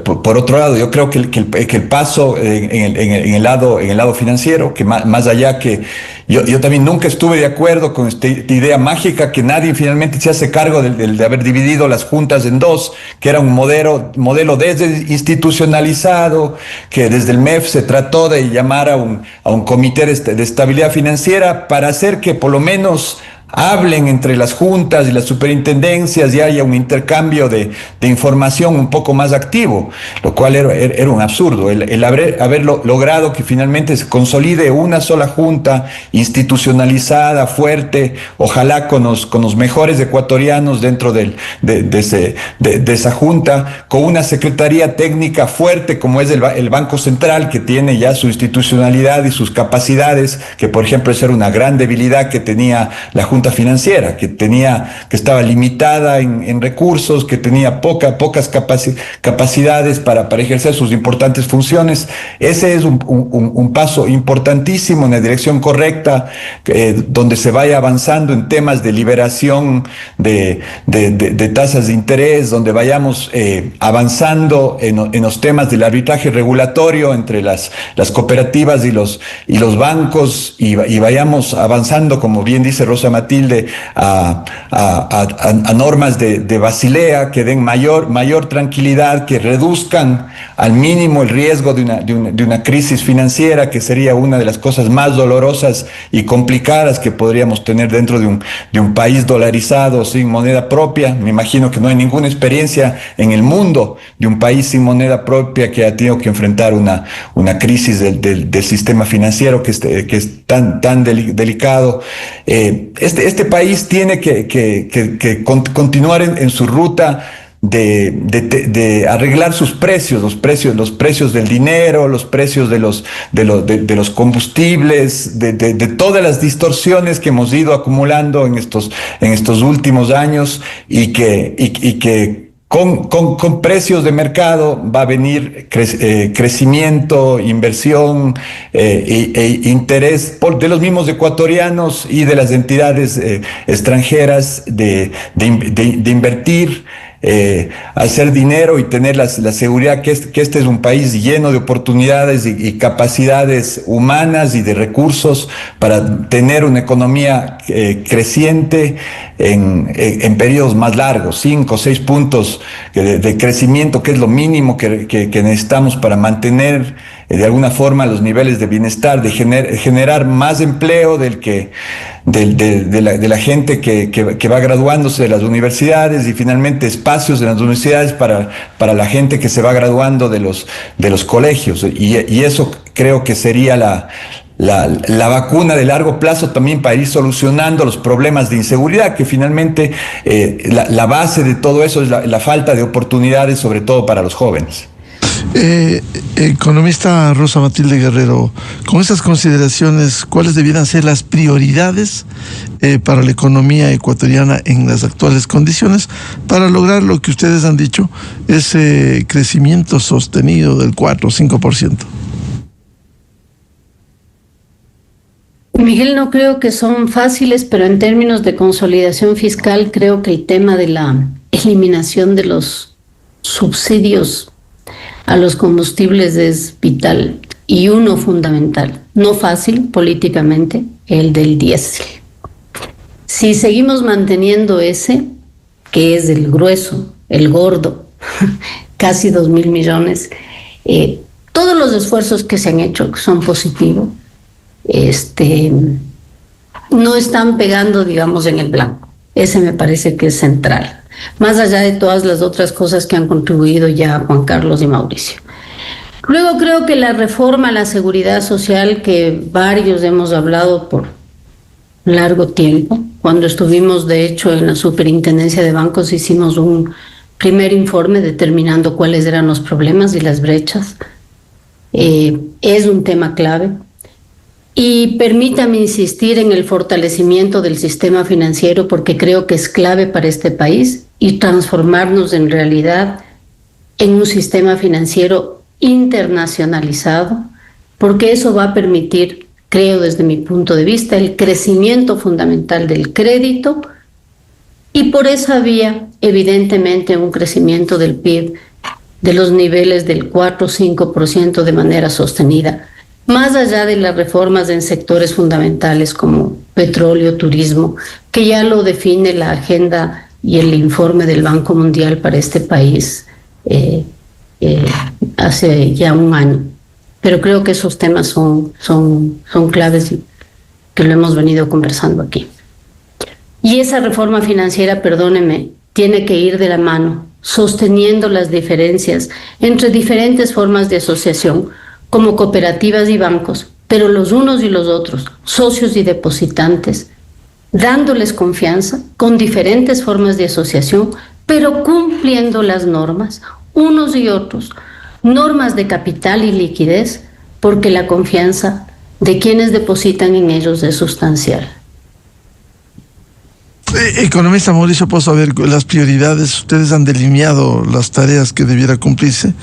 Por otro lado, yo creo que el paso en el lado financiero, que más allá que yo también nunca estuve de acuerdo con esta idea mágica que nadie finalmente se hace cargo de haber dividido las juntas en dos, que era un modelo desinstitucionalizado, que desde el MEF se trató de llamar a un comité de estabilidad financiera para hacer que por lo menos hablen entre las juntas y las superintendencias y haya un intercambio de información un poco más activo, lo cual era un absurdo. El haber logrado que finalmente se consolide una sola junta institucionalizada, fuerte, ojalá con los mejores ecuatorianos dentro de esa junta, con una secretaría técnica fuerte como es el Banco Central, que tiene ya su institucionalidad y sus capacidades, que por ejemplo esa era una gran debilidad que tenía la Junta Financiera, que estaba limitada en recursos, que tenía pocas capacidades para ejercer sus importantes funciones. Ese es un paso importantísimo en la dirección correcta, donde se vaya avanzando en temas de liberación de tasas de interés, donde vayamos avanzando en los temas del arbitraje regulatorio entre las cooperativas y los bancos, y vayamos avanzando, como bien dice Rosa Matilde, a normas de Basilea que den mayor tranquilidad, que reduzcan al mínimo el riesgo de una crisis financiera, que sería una de las cosas más dolorosas y complicadas que podríamos tener dentro de un país dolarizado sin moneda propia. Me imagino que no hay ninguna experiencia en el mundo de un país sin moneda propia que ha tenido que enfrentar una crisis del sistema financiero que es tan delicado. Este país tiene que continuar en su ruta de arreglar sus precios, los precios del dinero, los precios de los combustibles, de todas las distorsiones que hemos ido acumulando en estos últimos años, y que con precios de mercado va a venir crecimiento, inversión e interés de los mismos ecuatorianos y de las entidades extranjeras de invertir, hacer dinero y tener la seguridad que este es un país lleno de oportunidades y capacidades humanas y de recursos para tener una economía creciente en periodos más largos, 5 o 6 puntos de crecimiento, que es lo mínimo que necesitamos para mantener de alguna forma los niveles de bienestar, de generar más empleo de la gente que va graduándose de las universidades, y finalmente espacios en las universidades para la gente que se va graduando de los colegios, y eso creo que sería la vacuna de largo plazo también para ir solucionando los problemas de inseguridad, que finalmente la base de todo eso es la falta de oportunidades, sobre todo para los jóvenes. Economista Rosa Matilde Guerrero, con esas consideraciones, ¿cuáles debieran ser las prioridades para la economía ecuatoriana en las actuales condiciones para lograr lo que ustedes han dicho, ese crecimiento sostenido del 4 o 5%? Miguel, no creo que son fáciles, pero en términos de consolidación fiscal, creo que el tema de la eliminación de los subsidios a los combustibles es vital, y uno fundamental, no fácil políticamente, el del diésel. Si seguimos manteniendo ese, que es el grueso, el gordo, casi 2.000 millones, todos los esfuerzos que se han hecho, que son positivos, no están pegando, digamos, en el blanco. Ese me parece que es central, más allá de todas las otras cosas que han contribuido ya Juan Carlos y Mauricio. Luego creo que la reforma a la seguridad social, que varios hemos hablado por largo tiempo, cuando estuvimos de hecho en la Superintendencia de Bancos hicimos un primer informe determinando cuáles eran los problemas y las brechas, es un tema clave. Y permítame insistir en el fortalecimiento del sistema financiero porque creo que es clave para este país y transformarnos en realidad en un sistema financiero internacionalizado, porque eso va a permitir, creo desde mi punto de vista, el crecimiento fundamental del crédito y por esa vía, evidentemente, un crecimiento del PIB de los niveles del 4 o 5% de manera sostenida, más allá de las reformas en sectores fundamentales como petróleo, turismo, que ya lo define la agenda y el informe del Banco Mundial para este país hace ya un año. Pero creo que esos temas son claves y que lo hemos venido conversando aquí. Y esa reforma financiera, perdóneme, tiene que ir de la mano, sosteniendo las diferencias entre diferentes formas de asociación, como cooperativas y bancos, pero los unos y los otros, socios y depositantes, dándoles confianza con diferentes formas de asociación, pero cumpliendo las normas, unos y otros, normas de capital y liquidez, porque la confianza de quienes depositan en ellos es sustancial. Economista Mauricio Pozo, a ver, las prioridades, ustedes han delineado las tareas que debiera cumplirse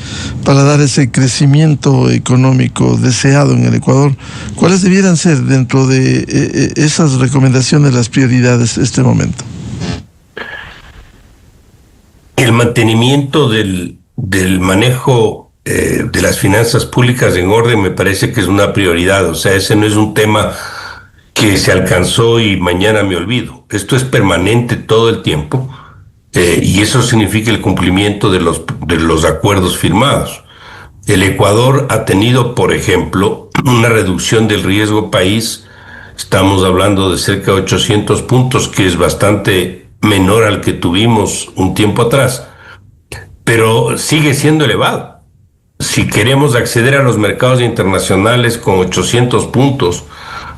para dar ese crecimiento económico deseado en el Ecuador. ¿Cuáles debieran ser dentro de esas recomendaciones las prioridades en este momento? El mantenimiento del manejo de las finanzas públicas en orden me parece que es una prioridad. O sea, ese no es un tema que se alcanzó y mañana me olvido. Esto es permanente todo el tiempo y eso significa el cumplimiento de los acuerdos firmados. El Ecuador ha tenido, por ejemplo, una reducción del riesgo país. Estamos hablando de cerca de 800 puntos, que es bastante menor al que tuvimos un tiempo atrás, pero sigue siendo elevado. Si queremos acceder a los mercados internacionales con 800 puntos,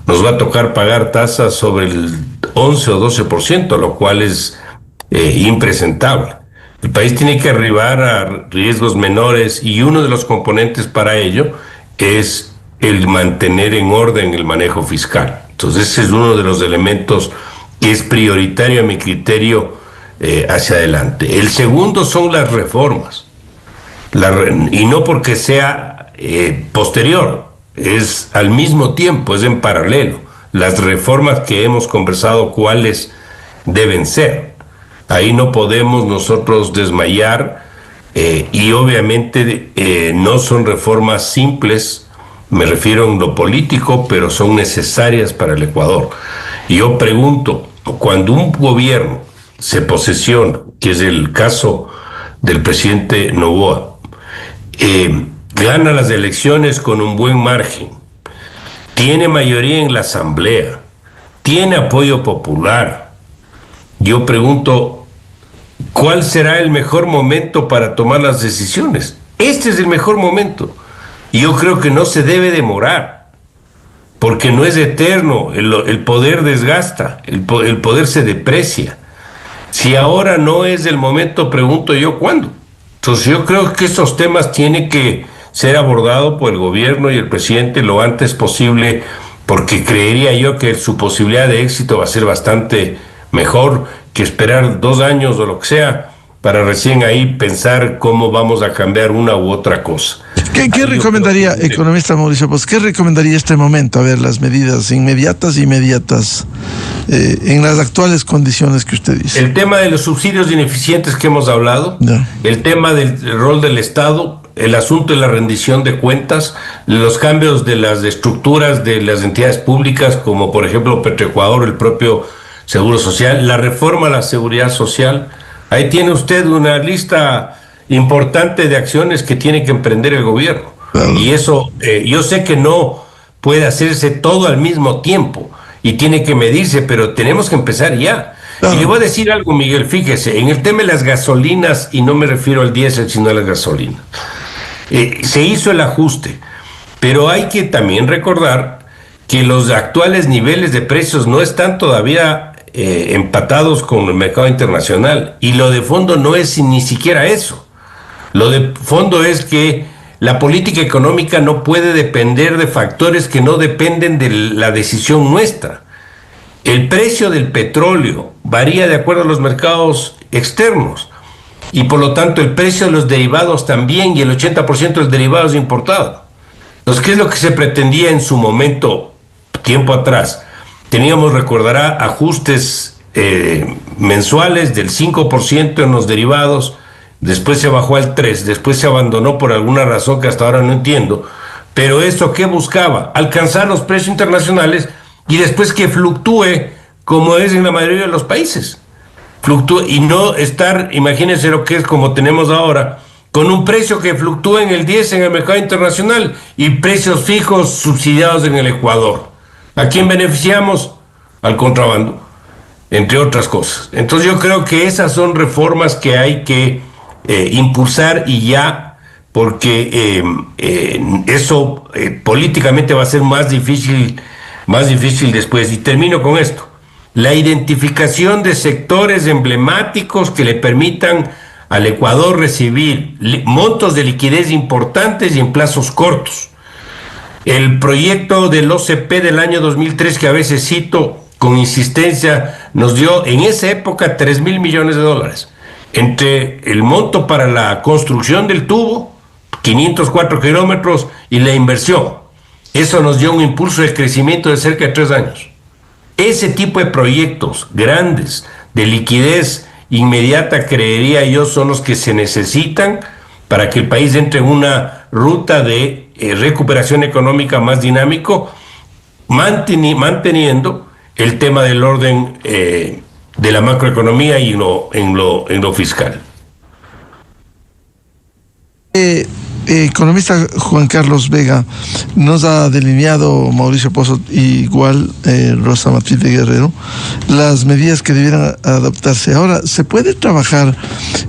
nos va a tocar pagar tasas sobre el 11 o 12%, lo cual es impresentable. El país tiene que arribar a riesgos menores y uno de los componentes para ello es el mantener en orden el manejo fiscal. Entonces ese es uno de los elementos que es prioritario a mi criterio hacia adelante. El segundo son las reformas, y no porque sea posterior, es al mismo tiempo, es en paralelo. Las reformas que hemos conversado, cuáles deben ser. Ahí no podemos nosotros desmayar y obviamente no son reformas simples, me refiero en lo político, pero son necesarias para el Ecuador. Y yo pregunto, cuando un gobierno se posesiona, que es el caso del presidente Noboa, gana las elecciones con un buen margen, tiene mayoría en la asamblea, tiene apoyo popular. Yo pregunto, ¿cuál será el mejor momento para tomar las decisiones? Este es el mejor momento. Y yo creo que no se debe demorar, porque no es eterno, el poder desgasta, el poder se deprecia. Si ahora no es el momento, pregunto yo, ¿cuándo? Entonces yo creo que estos temas tienen que ser abordados por el gobierno y el presidente lo antes posible, porque creería yo que su posibilidad de éxito va a ser bastante mejor que esperar 2 años o lo que sea para recién ahí pensar cómo vamos a cambiar una u otra cosa. ¿Qué recomendaría, economista Mauricio? Pues, ¿qué recomendaría este momento? A ver, las medidas inmediatas en las actuales condiciones que usted dice. El tema de los subsidios ineficientes que hemos hablado, no. El tema del rol del Estado, el asunto de la rendición de cuentas, los cambios de las estructuras de las entidades públicas, como por ejemplo Petroecuador, el propio Seguro Social, la reforma a la seguridad social. Ahí tiene usted una lista importante de acciones que tiene que emprender el gobierno. Claro. Y eso, yo sé que no puede hacerse todo al mismo tiempo y tiene que medirse, pero tenemos que empezar ya. Y le voy a decir algo, Miguel, fíjese, en el tema de las gasolinas, y no me refiero al diésel, sino a las gasolinas, se hizo el ajuste, pero hay que también recordar que los actuales niveles de precios no están todavía empatados con el mercado internacional, y lo de fondo no es ni siquiera eso. Lo de fondo es que la política económica no puede depender de factores que no dependen de la decisión nuestra. El precio del petróleo varía de acuerdo a los mercados externos y por lo tanto el precio de los derivados también, y el 80% de los derivados importados. Entonces, ¿qué es lo que se pretendía en su momento, tiempo atrás? Teníamos, recordará, ajustes mensuales del 5% en los derivados, después se bajó al 3%, después se abandonó por alguna razón que hasta ahora no entiendo, pero ¿eso qué buscaba? Alcanzar los precios internacionales y después que fluctúe como es en la mayoría de los países. Fluctúe y no estar, imagínense lo que es como tenemos ahora, con un precio que fluctúa en el 10 en el mercado internacional y precios fijos subsidiados en el Ecuador. ¿A quién beneficiamos? Al contrabando, entre otras cosas. Entonces yo creo que esas son reformas que hay que impulsar y ya, porque eso políticamente va a ser más difícil después. Y termino con esto: la identificación de sectores emblemáticos que le permitan al Ecuador recibir montos de liquidez importantes y en plazos cortos. El proyecto del OCP del año 2003, que a veces cito con insistencia, nos dio en esa época $3,000 millones, entre el monto para la construcción del tubo, 504 kilómetros, y la inversión. Eso nos dio un impulso de crecimiento de cerca de 3 años. Ese tipo de proyectos grandes, de liquidez inmediata, creería yo, son los que se necesitan para que el país entre en una ruta de recuperación económica más dinámico, manteniendo el tema del orden de la macroeconomía y en lo fiscal. Economista Juan Carlos Vega, nos ha delineado Mauricio Pozo, igual Rosa Matilde Guerrero, las medidas que debieran adoptarse. Ahora, ¿se puede trabajar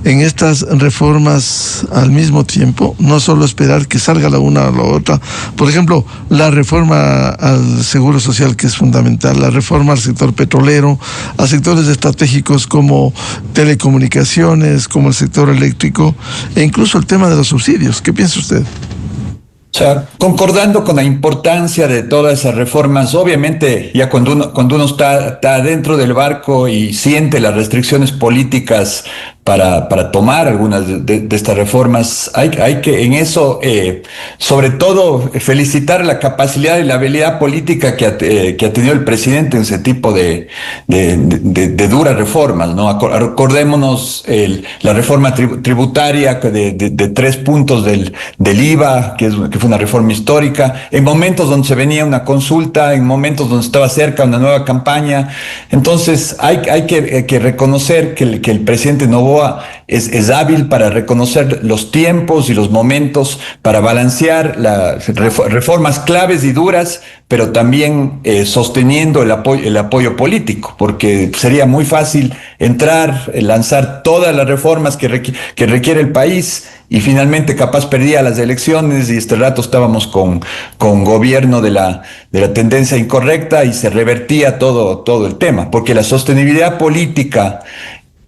en estas reformas al mismo tiempo? No solo esperar que salga la una o la otra. Por ejemplo, la reforma al Seguro Social, que es fundamental, la reforma al sector petrolero, a sectores estratégicos como telecomunicaciones, como el sector eléctrico, e incluso el tema de los subsidios. ¿Qué piensa usted? O sea, concordando con la importancia de todas esas reformas, obviamente ya cuando uno está dentro del barco y siente las restricciones políticas para tomar algunas de estas reformas, hay que en eso, sobre todo, felicitar la capacidad y la habilidad política que ha tenido el presidente en ese tipo de duras reformas, ¿no? Acordémonos la reforma tributaria de 3 puntos del IVA, que fue una reforma histórica, en momentos donde se venía una consulta, en momentos donde estaba cerca una nueva campaña. Entonces hay que reconocer que el presidente Noboa es hábil para reconocer los tiempos y los momentos para balancear las reformas claves y duras, pero también sosteniendo el apoyo político, porque sería muy fácil lanzar todas las reformas que requiere el país y finalmente capaz perdía las elecciones y este rato estábamos con gobierno de la tendencia incorrecta y se revertía todo el tema, porque la sostenibilidad política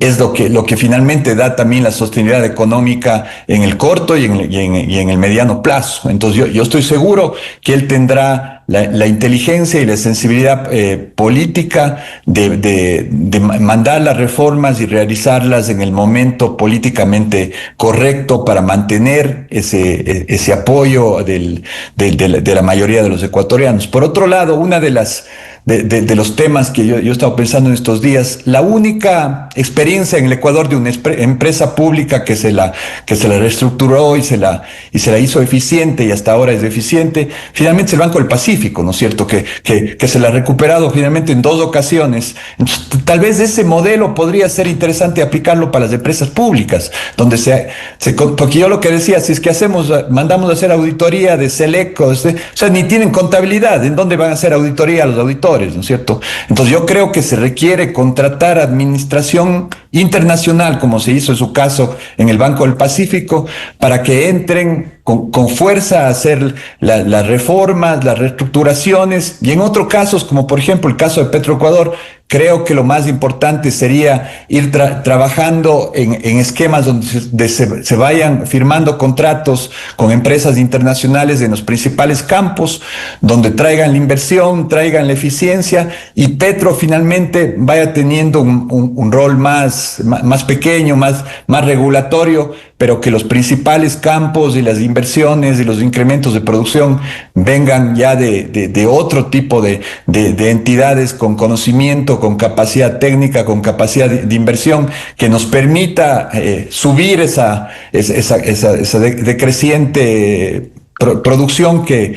es lo que finalmente da también la sostenibilidad económica en el corto y en el mediano plazo. Entonces yo estoy seguro que él tendrá la inteligencia y la sensibilidad política de mandar las reformas y realizarlas en el momento políticamente correcto para mantener ese apoyo de la mayoría de los ecuatorianos. Por otro lado, una de las de los temas que yo he estado pensando en estos días. La única experiencia en el Ecuador de una empresa pública que se la reestructuró y se la hizo eficiente, y hasta ahora es eficiente, finalmente es el Banco del Pacífico, ¿no es cierto? Que se la ha recuperado finalmente en 2 ocasiones. Entonces, tal vez ese modelo podría ser interesante aplicarlo para las empresas públicas, donde porque yo lo que decía, si es que mandamos a hacer auditoría de Seleco, o sea, ni tienen contabilidad, ¿en dónde van a hacer auditoría a los auditores, ¿no es cierto? Entonces yo creo que se requiere contratar administración internacional, como se hizo en su caso en el Banco del Pacífico, para que entren con fuerza a hacer las reformas, las reestructuraciones, y en otros casos, como por ejemplo el caso de Petroecuador, creo que lo más importante sería ir trabajando en esquemas donde se vayan firmando contratos con empresas internacionales en los principales campos, donde traigan la inversión, traigan la eficiencia, y Petro finalmente vaya teniendo un rol más pequeño, más regulatorio, pero que los principales campos y las inversiones y los incrementos de producción vengan ya de otro tipo de entidades con conocimiento, con capacidad técnica, con capacidad de inversión, que nos permita subir esa decreciente producción que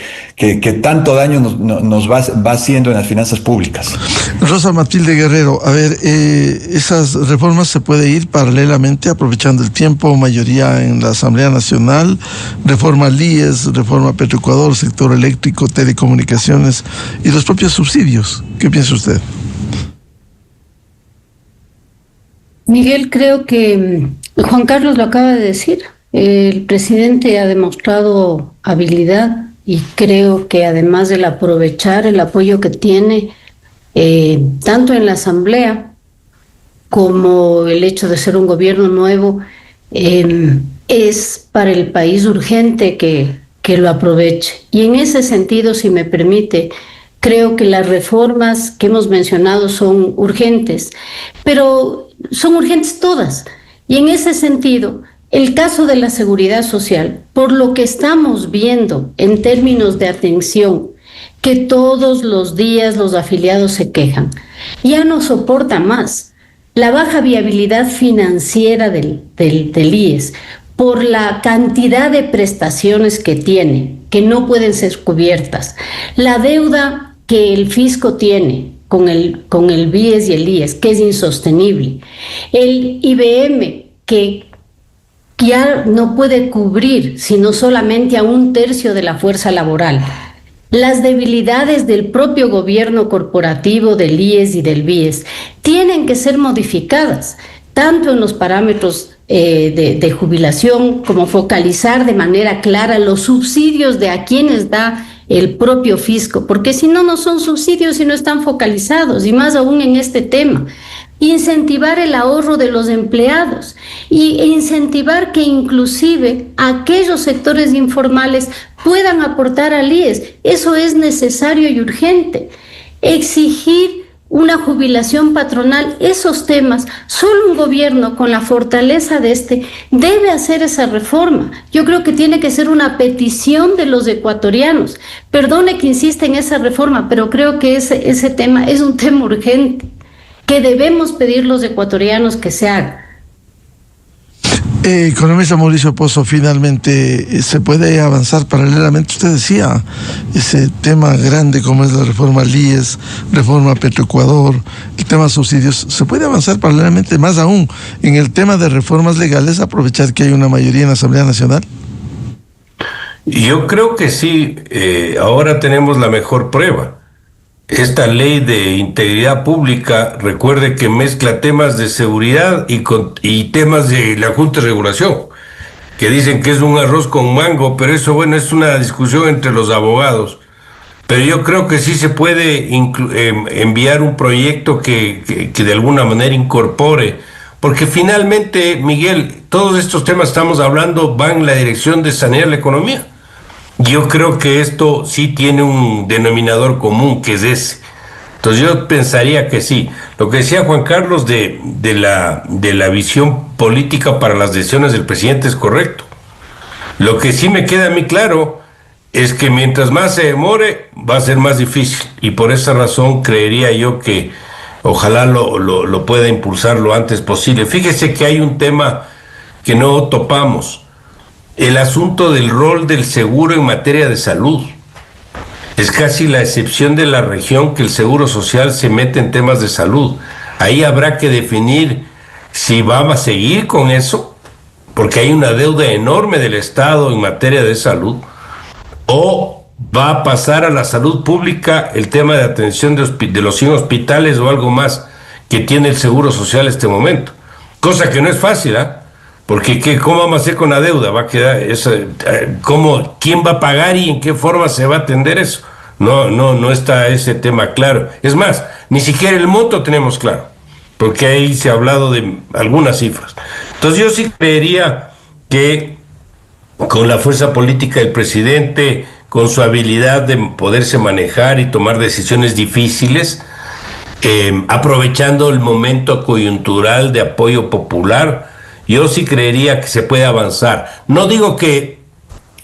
tanto daño nos va haciendo en las finanzas públicas. Rosa Matilde Guerrero, a ver, esas reformas se puede ir paralelamente, aprovechando el tiempo, mayoría en la Asamblea Nacional, reforma LIES, reforma Petroecuador, sector eléctrico, telecomunicaciones y los propios subsidios. ¿Qué piensa usted? Miguel, creo que Juan Carlos lo acaba de decir. El presidente ha demostrado habilidad, y creo que además del aprovechar el apoyo que tiene, tanto en la Asamblea como el hecho de ser un gobierno nuevo, es para el país urgente que lo aproveche. Y en ese sentido, si me permite, creo que las reformas que hemos mencionado son urgentes, pero son urgentes todas. Y en ese sentido, el caso de la seguridad social, por lo que estamos viendo en términos de atención, que todos los días los afiliados se quejan, ya no soporta más la baja viabilidad financiera del IES, por la cantidad de prestaciones que tiene, que no pueden ser cubiertas, la deuda que el fisco tiene con el BIES y el IES, que es insostenible, el IBM, que ya no puede cubrir sino solamente a 1/3 de la fuerza laboral. Las debilidades del propio gobierno corporativo del IES y del BIES tienen que ser modificadas, tanto en los parámetros de jubilación, como focalizar de manera clara los subsidios de a quienes da el propio fisco, porque si no, no son subsidios y no están focalizados, y más aún en este tema. Incentivar el ahorro de los empleados e incentivar que inclusive aquellos sectores informales puedan aportar al IES. Eso es necesario y urgente. Exigir una jubilación patronal, esos temas, solo un gobierno con la fortaleza de este debe hacer esa reforma. Yo creo que tiene que ser una petición de los ecuatorianos. Perdone que insista en esa reforma, pero creo que ese tema es un tema urgente, que debemos pedir los ecuatorianos que se haga. Economista Mauricio Pozo, finalmente, ¿se puede avanzar paralelamente? Usted decía, ese tema grande como es la reforma LIES, reforma Petroecuador, el tema subsidios, ¿se puede avanzar paralelamente, más aún en el tema de reformas legales, aprovechar que hay una mayoría en la Asamblea Nacional? Yo creo que sí. Ahora tenemos la mejor prueba. Esta ley de integridad pública, recuerde que mezcla temas de seguridad y temas de la Junta de Regulación, que dicen que es un arroz con mango, pero eso, bueno, es una discusión entre los abogados. Pero yo creo que sí se puede enviar un proyecto que de alguna manera incorpore, porque finalmente, Miguel, todos estos temas estamos hablando van en la dirección de sanear la economía. Yo creo que esto sí tiene un denominador común, que es ese. Entonces yo pensaría que sí. Lo que decía Juan Carlos de la visión política para las decisiones del presidente es correcto. Lo que sí me queda a mí claro es que mientras más se demore, va a ser más difícil. Y por esa razón creería yo que ojalá lo pueda impulsar lo antes posible. Fíjese que hay un tema que no topamos, el asunto del rol del seguro en materia de salud. Es casi la excepción de la región que el Seguro Social se mete en temas de salud. Ahí habrá que definir si va a seguir con eso, porque hay una deuda enorme del Estado en materia de salud, o va a pasar a la salud pública el tema de atención de los 100 hospitales o algo más que tiene el Seguro Social en este momento. Cosa que no es fácil, porque ¿cómo vamos a hacer con la deuda? Va a quedar ¿quién va a pagar y en qué forma se va a atender eso? No está ese tema claro. Es más, ni siquiera el monto tenemos claro, porque ahí se ha hablado de algunas cifras. Entonces yo sí creería que con la fuerza política del presidente, con su habilidad de poderse manejar y tomar decisiones difíciles, aprovechando el momento coyuntural de apoyo popular, yo sí creería que se puede avanzar. No digo que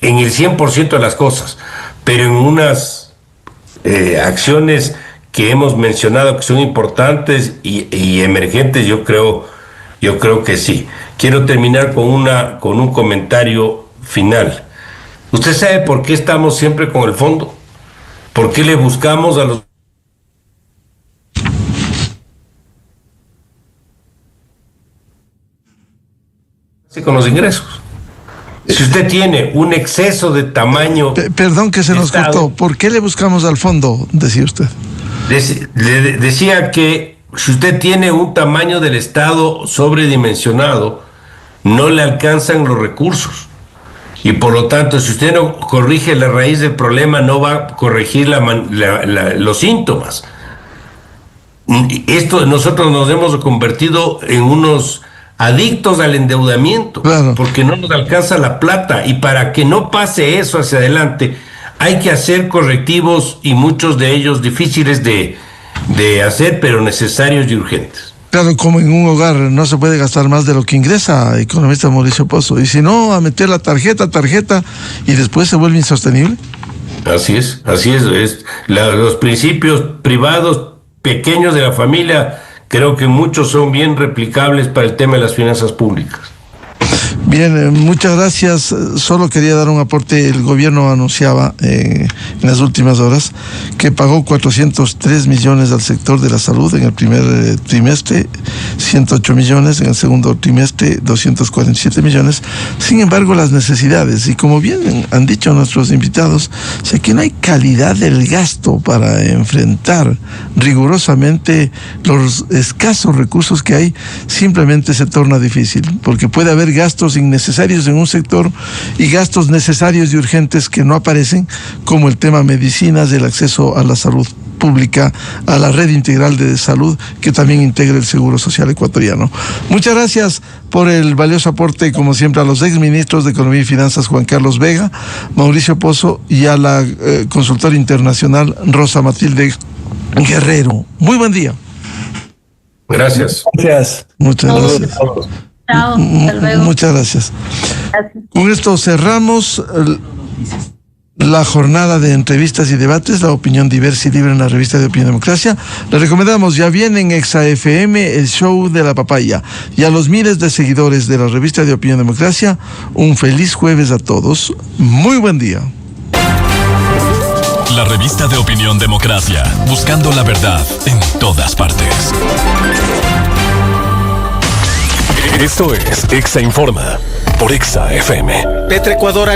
en el 100% de las cosas, pero en unas acciones que hemos mencionado que son importantes y emergentes, yo creo que sí. Quiero terminar con un comentario final. ¿Usted sabe por qué estamos siempre con el fondo? ¿Por qué le buscamos a los con los ingresos? Si usted tiene un exceso de tamaño... Perdón que se nos cortó. ¿Por qué le buscamos al fondo, decía usted? Decía que si usted tiene un tamaño del Estado sobredimensionado, no le alcanzan los recursos. Y por lo tanto, si usted no corrige la raíz del problema, no va a corregir los síntomas. Nosotros nos hemos convertido en unos adictos al endeudamiento, claro, porque no nos alcanza la plata, y para que no pase eso hacia adelante hay que hacer correctivos, y muchos de ellos difíciles de hacer, pero necesarios y urgentes. Claro, como en un hogar no se puede gastar más de lo que ingresa, economista Mauricio Pozo, y si no, a meter la tarjeta, y después se vuelve insostenible. Así es, los principios privados pequeños de la familia, creo que muchos son bien replicables para el tema de las finanzas públicas. Bien, muchas gracias. Solo quería dar un aporte. El gobierno anunciaba en las últimas horas que pagó 403 millones al sector de la salud en el primer trimestre, 108 millones en el segundo trimestre, 247 millones. Sin embargo, las necesidades, y como bien han dicho nuestros invitados, si aquí no hay calidad del gasto para enfrentar rigurosamente los escasos recursos que hay, simplemente se torna difícil, porque puede haber gastos innecesarios en un sector y gastos necesarios y urgentes que no aparecen, como el tema medicinas, el acceso a la salud pública, a la red integral de salud que también integra el Seguro Social ecuatoriano. Muchas gracias por el valioso aporte, como siempre, a los exministros de Economía y Finanzas Juan Carlos Vega, Mauricio Pozo, y a la consultora internacional Rosa Matilde Guerrero. Muy buen día. Gracias. Muchas gracias. Chao, hasta luego. Muchas gracias. Con esto cerramos la jornada de entrevistas y debates, la opinión diversa y libre en la revista de Opinión Democracia. Le recomendamos, ya viene en Exa FM el show de la papaya. Y a los miles de seguidores de la revista de Opinión Democracia, un feliz jueves a todos. Muy buen día. La revista de Opinión Democracia, buscando la verdad en todas partes. Esto es Exa Informa por Exa FM. Petroecuador